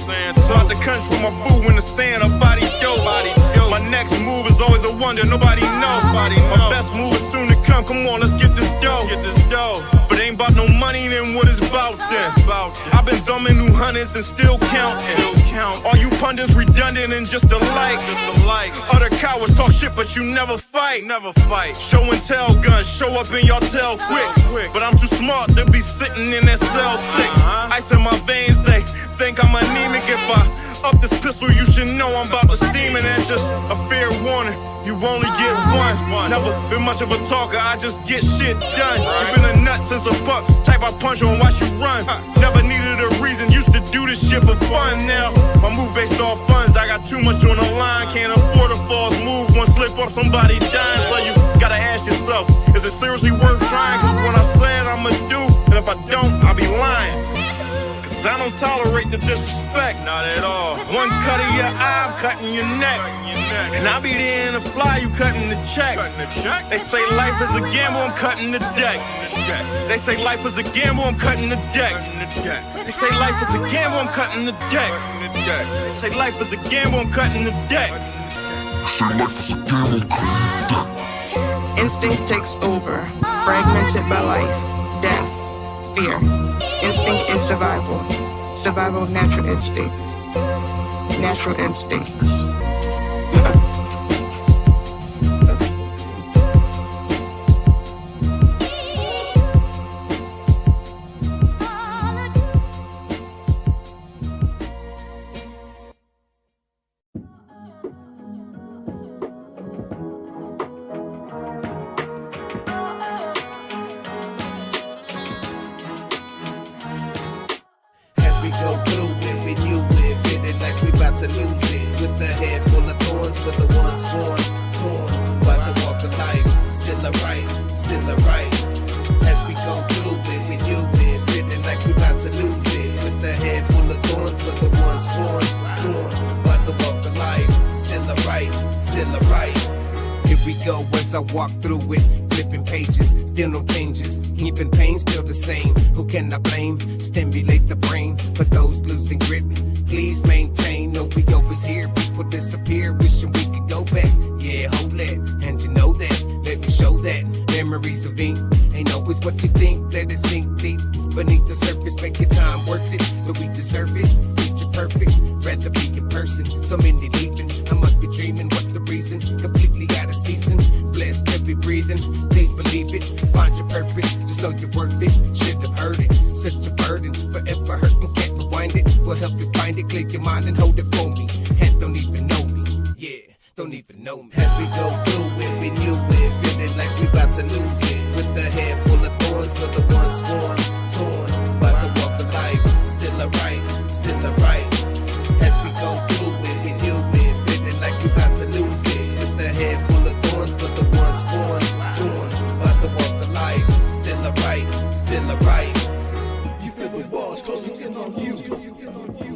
Out the country with my boo in the sand, a body dope. My next move is always a wonder, nobody knows. My best move is soon to come, come on, let's get this dough. But ain't about no money, then what is about then? I've been thumbing new hundreds and still counting. All you pundits redundant and just alike. Other cowards talk shit, but you never fight. Show and tell guns, show up in your tail quick. But I'm too smart to be sitting in that cell sick. Ice in my veins, they think I'm anemic. If I up this pistol, you should know I'm about to steam. And that's just a fair warning, you only get one. Never been much of a talker, I just get shit done. You been a nut since a pup, type I punch on, watch you run. Never needed a reason and used to do this shit for fun. Now my move based off funds. I got too much on the line, can't afford a false move. One slip up, somebody dying. So you gotta ask yourself, is it seriously worth trying? Cause when I said I'ma do, and if I don't, I'll be lying. Cause I don't tolerate the disrespect, not at all. One cut of your eye, I'm cutting your neck. And I'll be there in the fly, you cutting the check. They say life is a gamble, I'm cutting the deck. They say life is a gamble, I'm cutting the deck. They say life is a gamble, I'm cutting the deck. They say life is a gamble, I'm cutting the deck. Instinct takes over, fragmented by life, death, fear. Instinct is survival. Survival of natural instincts. Natural instincts. I walk through it, flipping pages, still no changes, even pain still the same. Who can I blame? Stimulate the brain for those losing grip. Please maintain, no, we always hear people disappear, wishing we could go back. Yeah, hold that, and you know that. Let me show that memories of ink ain't always what you think. Let it sink deep beneath the surface, make your time worth it, but we deserve it. Picture perfect, rather be in person. So many leaving, I must be dreaming. What's the reason? Completely out of season. Blessed to be breathing, please believe it. Find your purpose, just know you're worth it. Should have heard it, such a burden. Forever hurting, can't rewind it. We'll help you find it, clear your mind and hold it for me. And don't even know me, yeah, don't even know me. As we go through it, we knew it. Feeling like we about to lose it. With a head full of thorns for the ones sworn. Torn by the walk of life. Still alright, still alright. As we go through it, we knew it. Feeling like we about to lose it. With a head full of thorns for the ones sworn. Torn by the walk of life. Still alright, still alright. You feel the walls closing in on you.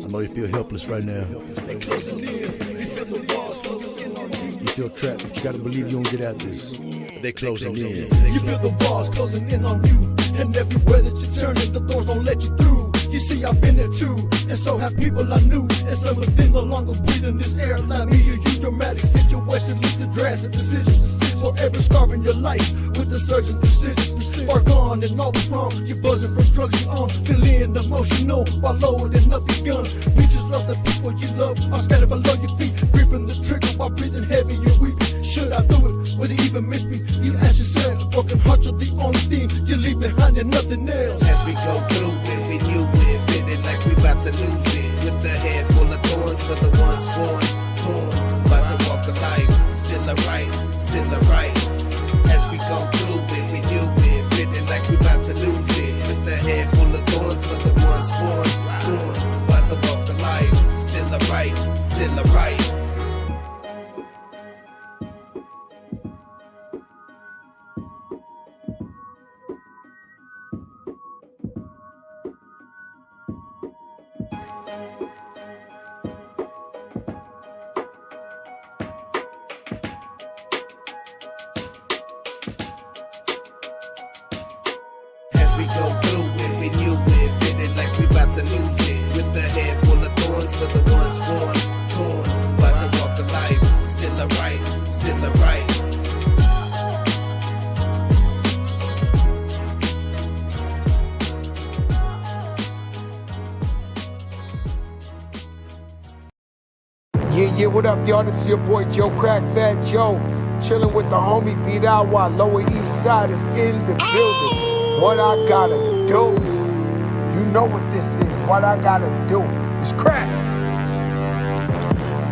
I know you feel helpless right now. They closing in. You feel the walls closing in on you. You feel trapped, but you gotta believe you don't get out this. They closing in. You feel the walls closing in on you. And everywhere that you turn, the thorns don't let you through. You see, I've been there too, and so have people I knew. And some of them no longer breathing this air like me or you. Dramatic situation leads to drastic decisions. Forever scarring your life with the surgeon precision. Far gone and all is wrong. You're buzzing from drugs you're on, feeling emotional while loading up your gun. Pictures of the people you love are scattered below your feet. Gripping the trigger while breathing heavy and weeping. Should I do it? Would it even miss me? You ask yourself, broken hearts are the only thing you leave behind and nothing else. As we go through it, we knew it. Feeling like we about to lose it. With a head full of thorns for the ones sworn. Torn by the walk of life. Still alright, still alright. As we go through it, we knew it. Feeling like we about to lose it. With a head full of thorns for the ones sworn. Torn by the walk of life. Still alright, still alright. We go through it, we knew it. Feeling like we about to lose it. With a head full of thorns for the ones sworn. Torn by the walk of life. Still alright, still alright. Yeah, what up, y'all? This is your boy Joe Crack Fat Joe. Chilling with the homie Beat Out while Lower East Side is in the building. What I gotta do? You know what this is. What I gotta do? It's crack.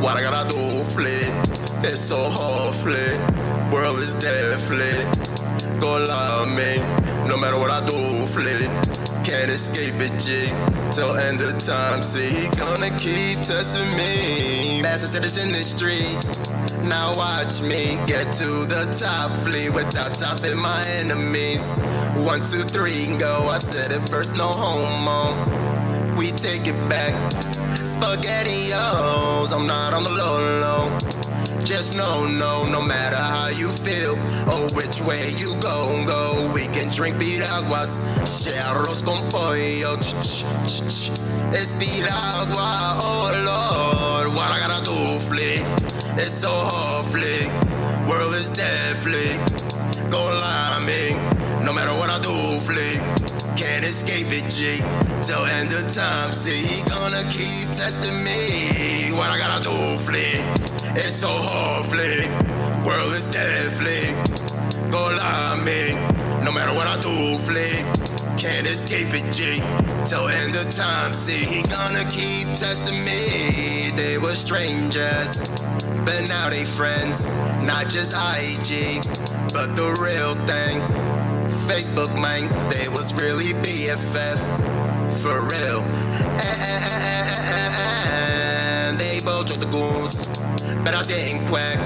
What I gotta do, flip. It's so hard, flip. World is dead, flip. Go love me. No matter what I do, flip. Can't escape it, G. Till end of time, see, he gonna keep testing me. Master citizen in the street. Now watch me get to the top, flee without topping my enemies. 1, 2, 3, go. I said it first, no homo. We take it back. SpaghettiOs, I'm not on the low. Just no matter how you feel or which way you go. We can drink piraguas, share arroz con pollo. It's piragua, oh Lord, what I gotta do, flick? It's so hard, flick. World is dead, flick. Go lie me, no matter what I do, flick. Can't escape it, G. Till end of time, see, he gonna keep testing me. What I gotta do, flick? It's so hard, flick. World is dead, flick. Go lie me, no matter what I do, flick. Can't escape it, G. Till end of time, see, he gonna keep testing me. They were strangers, but now they friends. Not just IG, but the real thing. Facebook, man, they was really BFF. For real. And they both took the goons, but I didn't quack.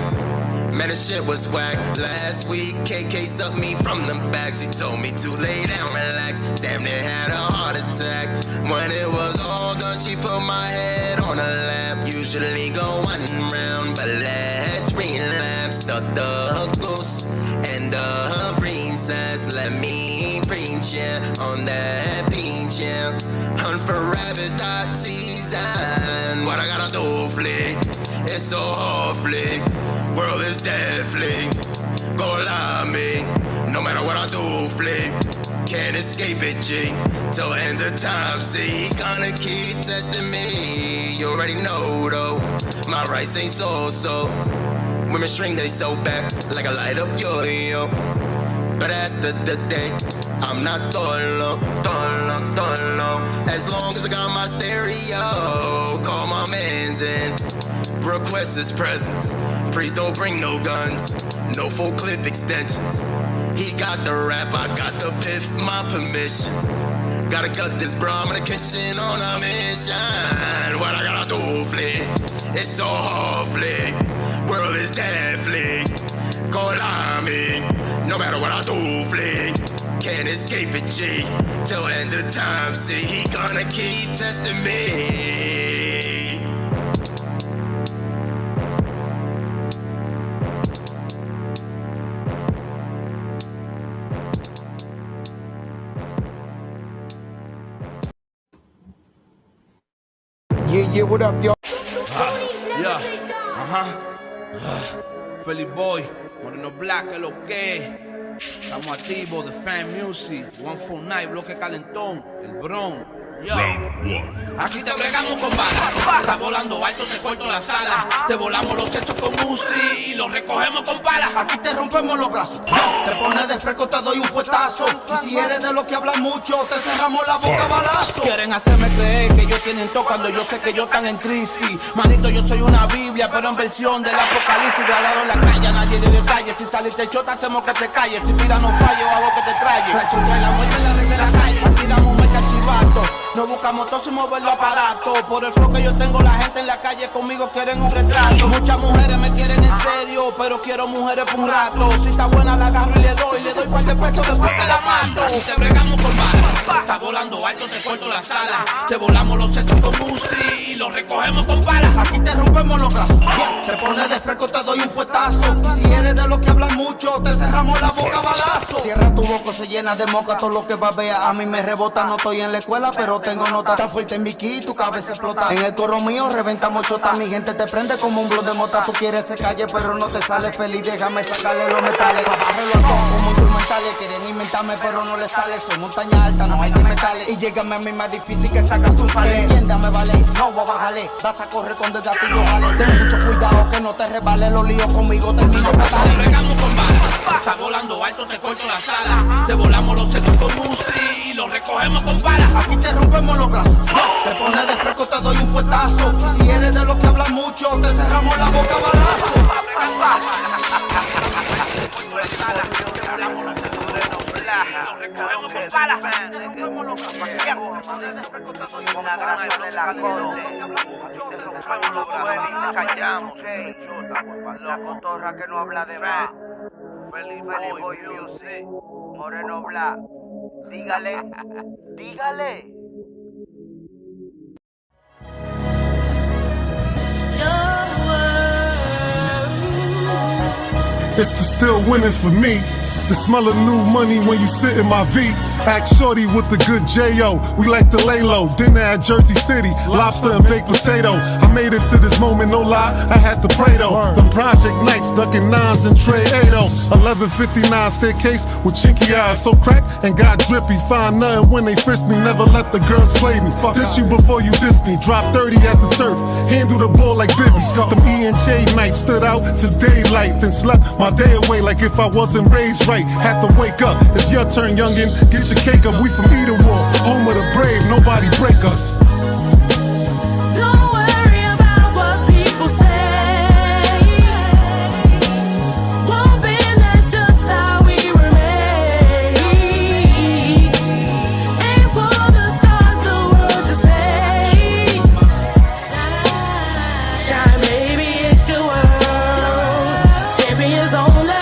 Man, this shit was whack. Last week, KK sucked me from the back. She told me to lay down, relax. Damn near had a heart attack. When it was all done, she put my head on her lap. Usually go 1 round, but let's relapse. The goose and the princess. Let me preach, yeah, on that beach, yeah. Hunt for rabbit, dot season. What I gotta do, flick? It's so hard, flick. World is dead, flick. Go lie me, no matter what I do, flick. Can't escape it, G. Till end of time, see, he gonna keep testing me. You already know, though, my rights ain't so. Women string they so back like a light up yo-yo. But at the day, I'm not dolo. As long as I got my stereo, call my mans in. Request his presence. Please don't bring no guns, no full clip extensions. He got the rap, I got the piff, my permission. Gotta cut this bro, I'm in the kitchen on a mission. What I gotta do, flick? It's so hard, flick. World is dead, flick. Go lie me, no matter what I do, flick. Can't escape it, G. Till end of time, see, he gonna keep testing me. Yeah, what up, y'all? Philly Boy, Moreno Black, es lo que. Estamos activos, The Fan Music, 149, Bloque Calentón, El Bron. Yo. Aquí te bregamos con balas. Está volando alto, te corto la sala. Te volamos los techos con Mustri y los recogemos con palas. Aquí te rompemos los brazos. Te pones de fresco, te doy un fuetazo. Y si eres de los que hablan mucho, te cerramos la boca a balazo. Quieren hacerme creer que ellos tienen todo cuando yo sé que ellos están en crisis. Manito, yo soy una Biblia, pero en versión del apocalipsis. Gradado en la calle, a nadie de detalles. Si saliste chota, hacemos que te calles. Si mira, no fallo, hago que te traye. Traición trae la muerte en la red de la calle. Aquí damos un chivato. No buscamos todo sin mover los aparatos. Por el flow que yo tengo, la gente en la calle conmigo quieren un retrato. Muchas mujeres me quieren en serio, pero quiero mujeres por un rato. Si está buena la agarro y le doy par de pesos después que la mato. Aquí te bregamos con balas. Está volando alto, te corto la sala. Te volamos los techos con Mustri y los recogemos con palas. Aquí te rompemos los brazos. Te pones de fresco, te doy un fuetazo. Y si eres de los que hablan mucho, te cerramos la boca a balazo. Cierra tu boca, se llena de moca. Todo lo que babea a mí me rebota. No estoy en la escuela, pero tengo nota tan fuerte en mi ki, tu cabeza explota. En el coro mío reventamos chota, mi gente te prende como un blog de mota. Tú quieres ser calle, pero no te sale feliz. Déjame sacarle los metales, pa' bajarlo a todo como instrumentales. Quieren inventarme, pero no les sale. Soy montaña alta, no hay que metales. Y llégame a mí más difícil que sacas un palé. Entiéndame, vale, no voy a bajarle. Vas a correr con el gatillo, vale. Ten mucho cuidado que no te resbale. Los líos conmigo termino fatal. Te bregamos con balas. Está volando alto, te corto la sala. Te volamos los techos con Mustri y los recogemos con palas. Aquí te rompemos los brazos. Te pones de fresco, te doy un fuetazo. Y si eres de los que hablan mucho, te cerramos la boca a balazo. La cotorra que no habla de más. Feliz Boy Music. Moreno Black. Dígale. Dígale. It's the still winning for me. The smell of new money when you sit in my V. Act shorty with the good J.O. We like to lay low. Dinner at Jersey City. Lobster and baked potato. I made it to this moment, no lie. I had to pray though. Them project nights, ducking nines and tray 8-0s. 1159 staircase with chinky eyes. So cracked and got drippy. Find nothing when they frisk me. Never let the girls play me. Diss you before you diss me. Drop 30 at the turf. Handle the ball like Bibby. Them E&J nights stood out to daylight. Then slept my day away like if I wasn't raised right. Had to wake up. It's your turn, youngin'. Get your cake up. We from Eden War. Home of the brave. Nobody break us. Don't worry about what people say. Won't be, that's just how we remain. Aim for the stars, the world to say. Shine, baby, it's your world. Champions only.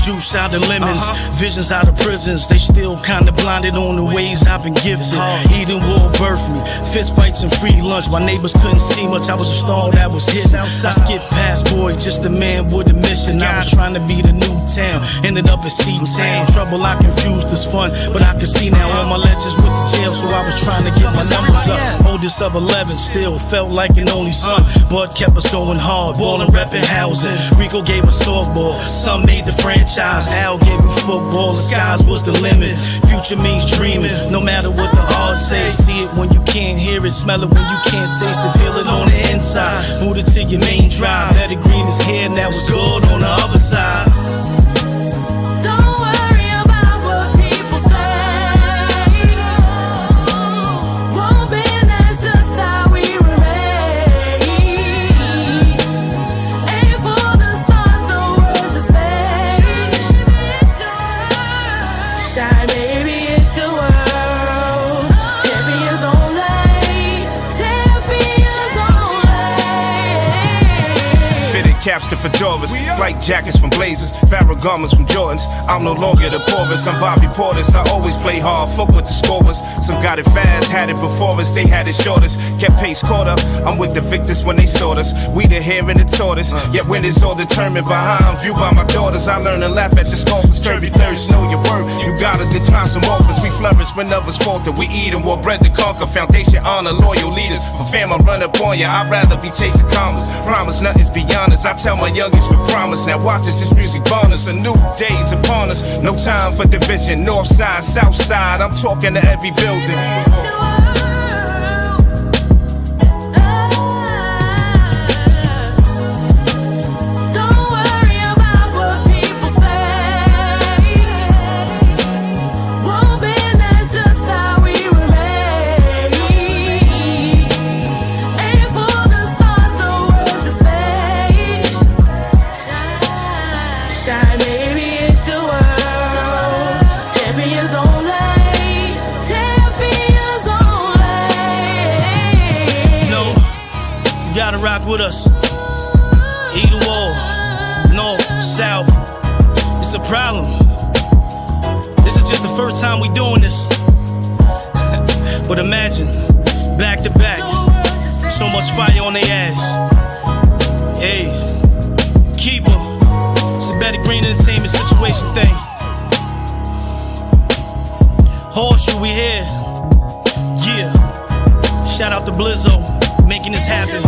Juice out of lemons, visions out of prisons. They still kinda blinded on the ways I've been gifted. Eden War birthed me, fist fights and free lunch. My neighbors couldn't see much, I was a star that was hidden. I skipped past boy, just a man with a mission. I was trying to be the new town, ended up in Seton Town. Trouble I confused as fun, but I can see now all my legends with the jail. So I was trying to get my numbers up. Oldest of 11, still felt like an only son. But kept us going hard, ballin', reppin' housing. Rico gave us softball, some made the franchise. Al gave me football, the skies was the limit. Future means dreaming, no matter what the odds say. See it when you can't hear it, smell it when you can't taste it, feel it on the inside. Boot it to your main drive, let it green his hair, now it's good on the other side. Don't worry about what people say. Won't be, that's just how we remain. Aim for the stars, the world to stay. Shine, baby, it's your world. Champions only. Champions only. Fitted caps to fedoras, flight jackets from Blazers, Farrah garments from Jordans. I'm no longer the poorest, I'm Bobby Portis. I always play hard, fuck with the scorers. Some got it fast, had it before us, they had it shortest. Kept pace caught up, I'm with the victors when they sought us. We the hare and the tortoise, yet when it's all determined by how I'm viewed by my daughters. I learn to laugh at the scoffers, curvy thirst, know your worth. You gotta decline some offers, we flourish when others falter. We eat and war bread to conquer, foundation, honor, loyal leaders. For fam, I run up on ya, I'd rather be chasing commas. Promise nothing's beyond us, I tell my youngest we promise. Now watch this music bonus, a new day's upon us. No time for division, north side, south side. I'm talking to every building. Don't worry about what people say. Won't be, that's just how we remain. Aim for the stars, the world to stay. Shine, baby, it's your world. Champions only. Champions only. No, you gotta rock with us. Either wall, north, south. It's a problem. This is just the first time we doing this. But imagine, back to back, so much fire on their ass. Hey, keep 'em. It's a better green entertainment situation thing. Horseshoe, we here. Yeah. Shout out to Blizzo, making this happen.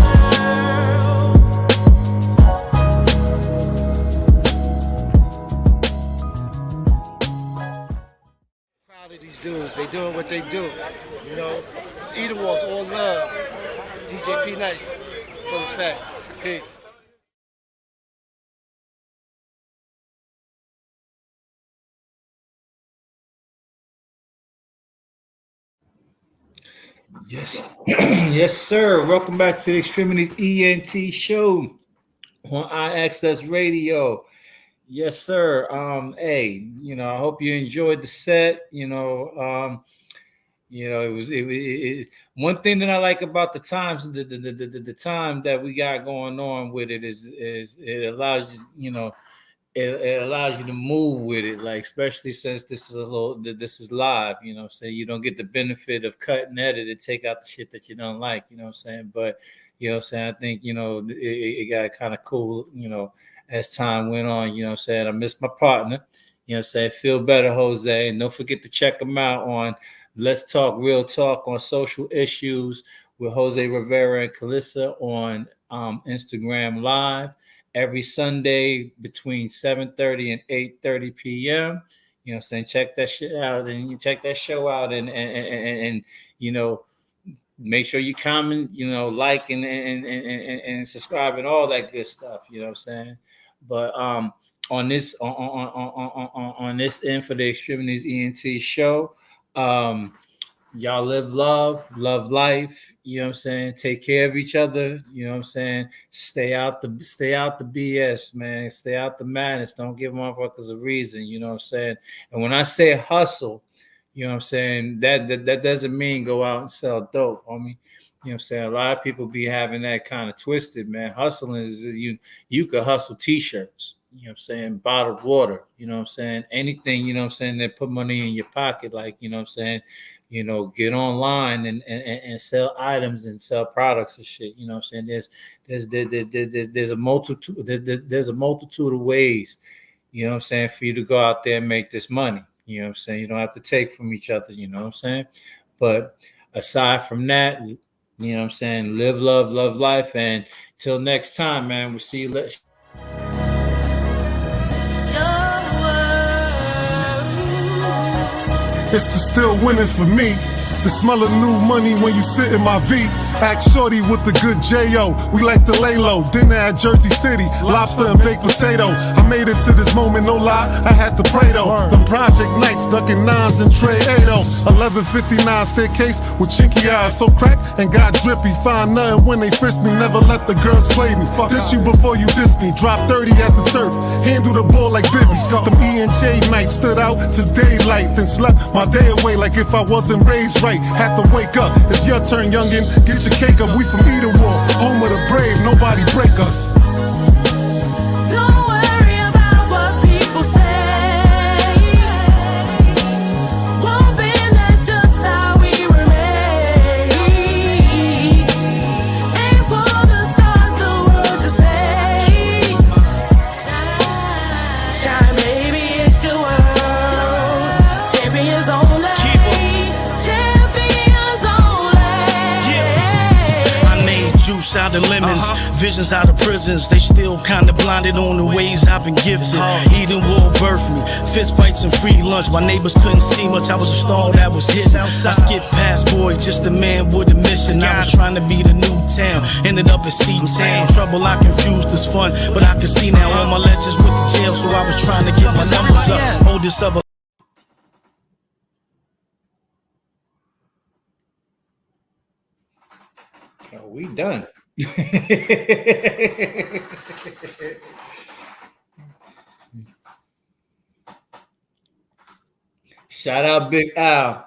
Proud of these dudes. They doing what they do. You know, it's Eden Wars, all love. DJ P Nice, full effect. Peace. Yes, yes, sir. Welcome back to the Extremities ENT show. on IXS Radio. Yes, sir. Hey, I hope you enjoyed the set. It one thing that I like about the times, the time that we got going on with it is it allows you, it allows you to move with it, like especially since this is live, so you don't get the benefit of cut and edit and take out the shit that you don't like, but I think it got kind of cool, as time went on, I miss my partner, feel better, Jose, and don't forget to check him out on Let's Talk Real Talk on social issues with Jose Rivera and Calissa on Instagram Live every Sunday between 7:30 and 8:30 p.m. Check that shit out, and you check that show out, and make sure you comment, like and subscribe and all that good stuff. But on this on this end for the X-Tremitiez ENT show, y'all live love life, take care of each other, stay out the BS, man, stay out the madness, don't give motherfuckers a reason, and when I say hustle, that doesn't mean go out and sell dope, homie. A lot of people be having that kind of twisted, man. Hustling is you could hustle t-shirts, bottled water, anything, that put money in your pocket, like, get online and sell items and sell products and shit. There's a multitude of ways, for you to go out there and make this money. You don't have to take from each other, But aside from that, live, love life. And till next time, man, we'll see you. It's the still winning for me. The smell of new money when you sit in my V. Act shorty with the good J.O. We like to lay low. Dinner at Jersey City. Lobster and baked potato. I made it to this moment, no lie. I had to pray though. The project nights, ducking nines and tray 8-0. 1159 staircase with chinky eyes. So cracked and got drippy. Find nothing when they frisk me. Never let the girls play me. Diss you before you diss me. Drop 30 at the turf. Handle the ball like Bibby. Them E&J nights stood out to daylight. Then slept my day away like if I wasn't raised right. Had to wake up. It's your turn, youngin'. Get your cake up. We from Eden War. Home of the brave. Nobody break us. Don't worry about what people say. Won't be, that's just how we remain. Aim for the stars, the world to say. Shine, baby, it's your world. Champions only. Juice out of lemons, visions out of prisons. They still kinda blinded on the ways I've been gifted. Eden War birthed me, fist fights and free lunch. My neighbors couldn't see much, I was a star that was hidden. I skipped past boy, just a man with a mission. I was trying to be the new town, ended up in Seton Town. Trouble I confused as fun, but I can see now all my legends with the jail. So I was trying to get my numbers up. Hold this up. Oh, we done. Shout out Big Al.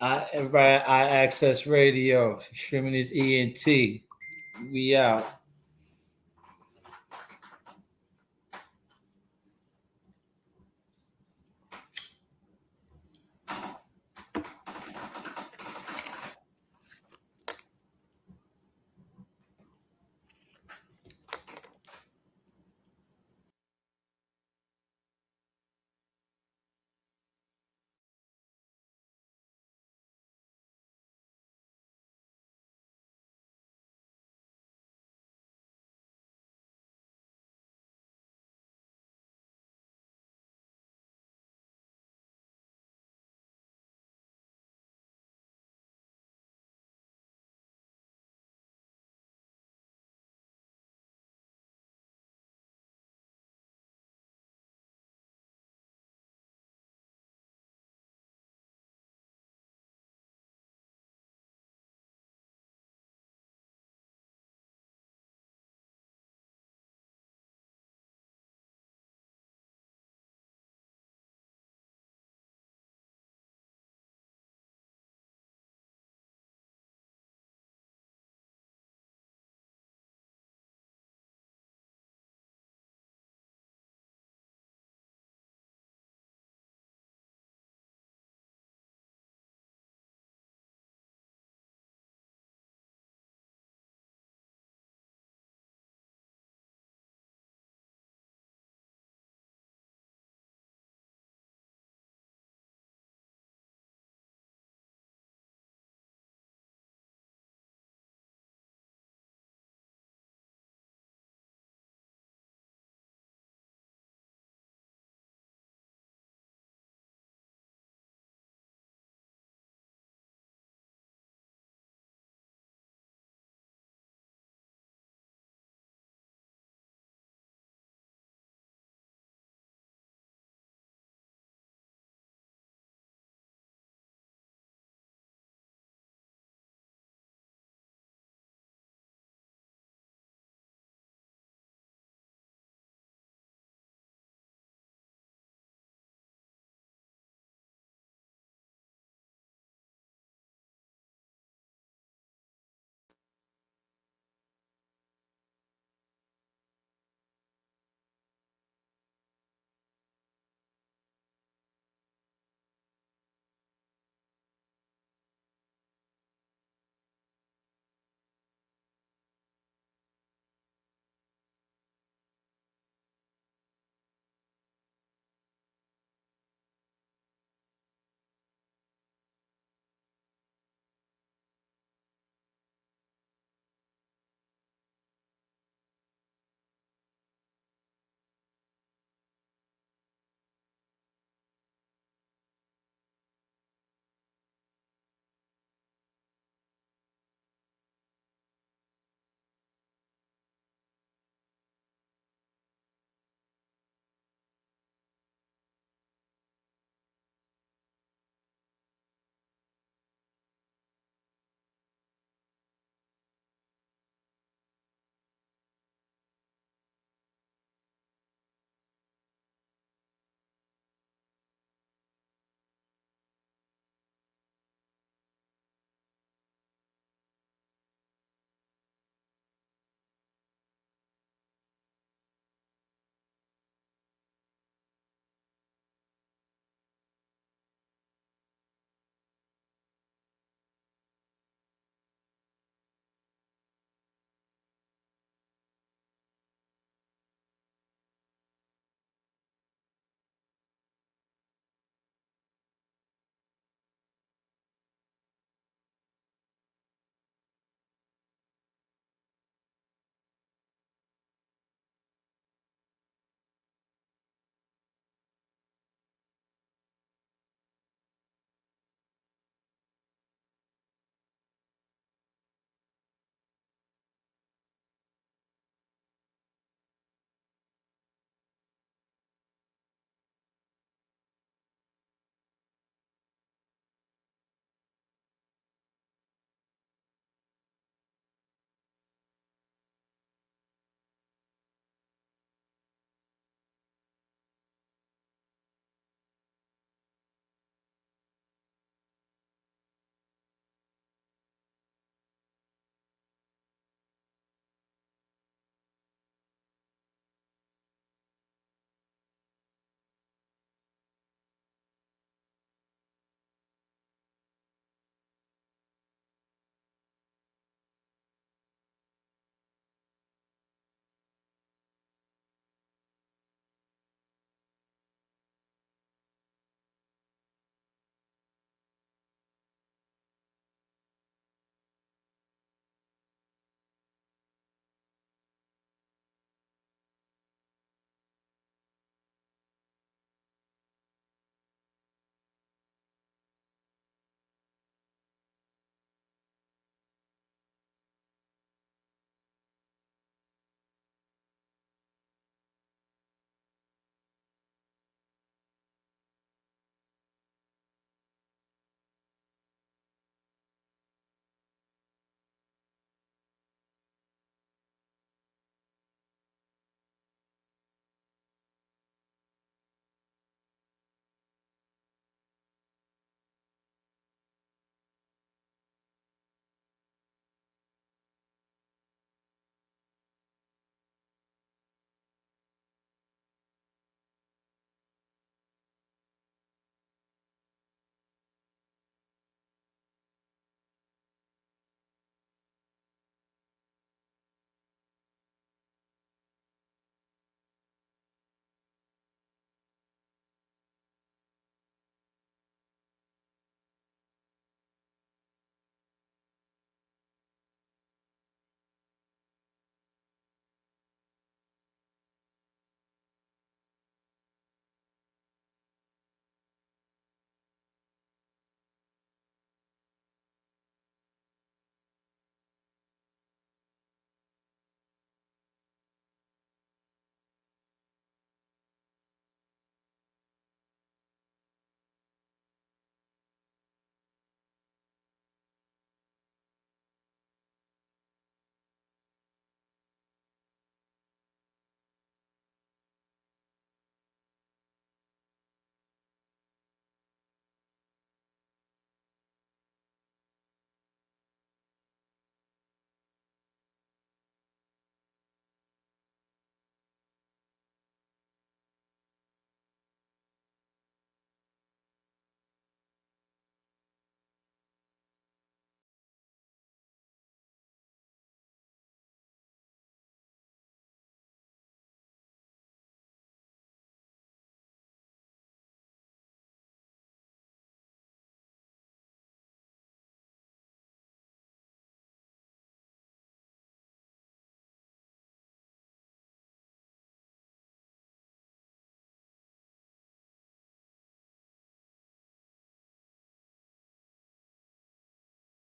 Everybody at IXS Radio. X-Tremitiez ENT. We out.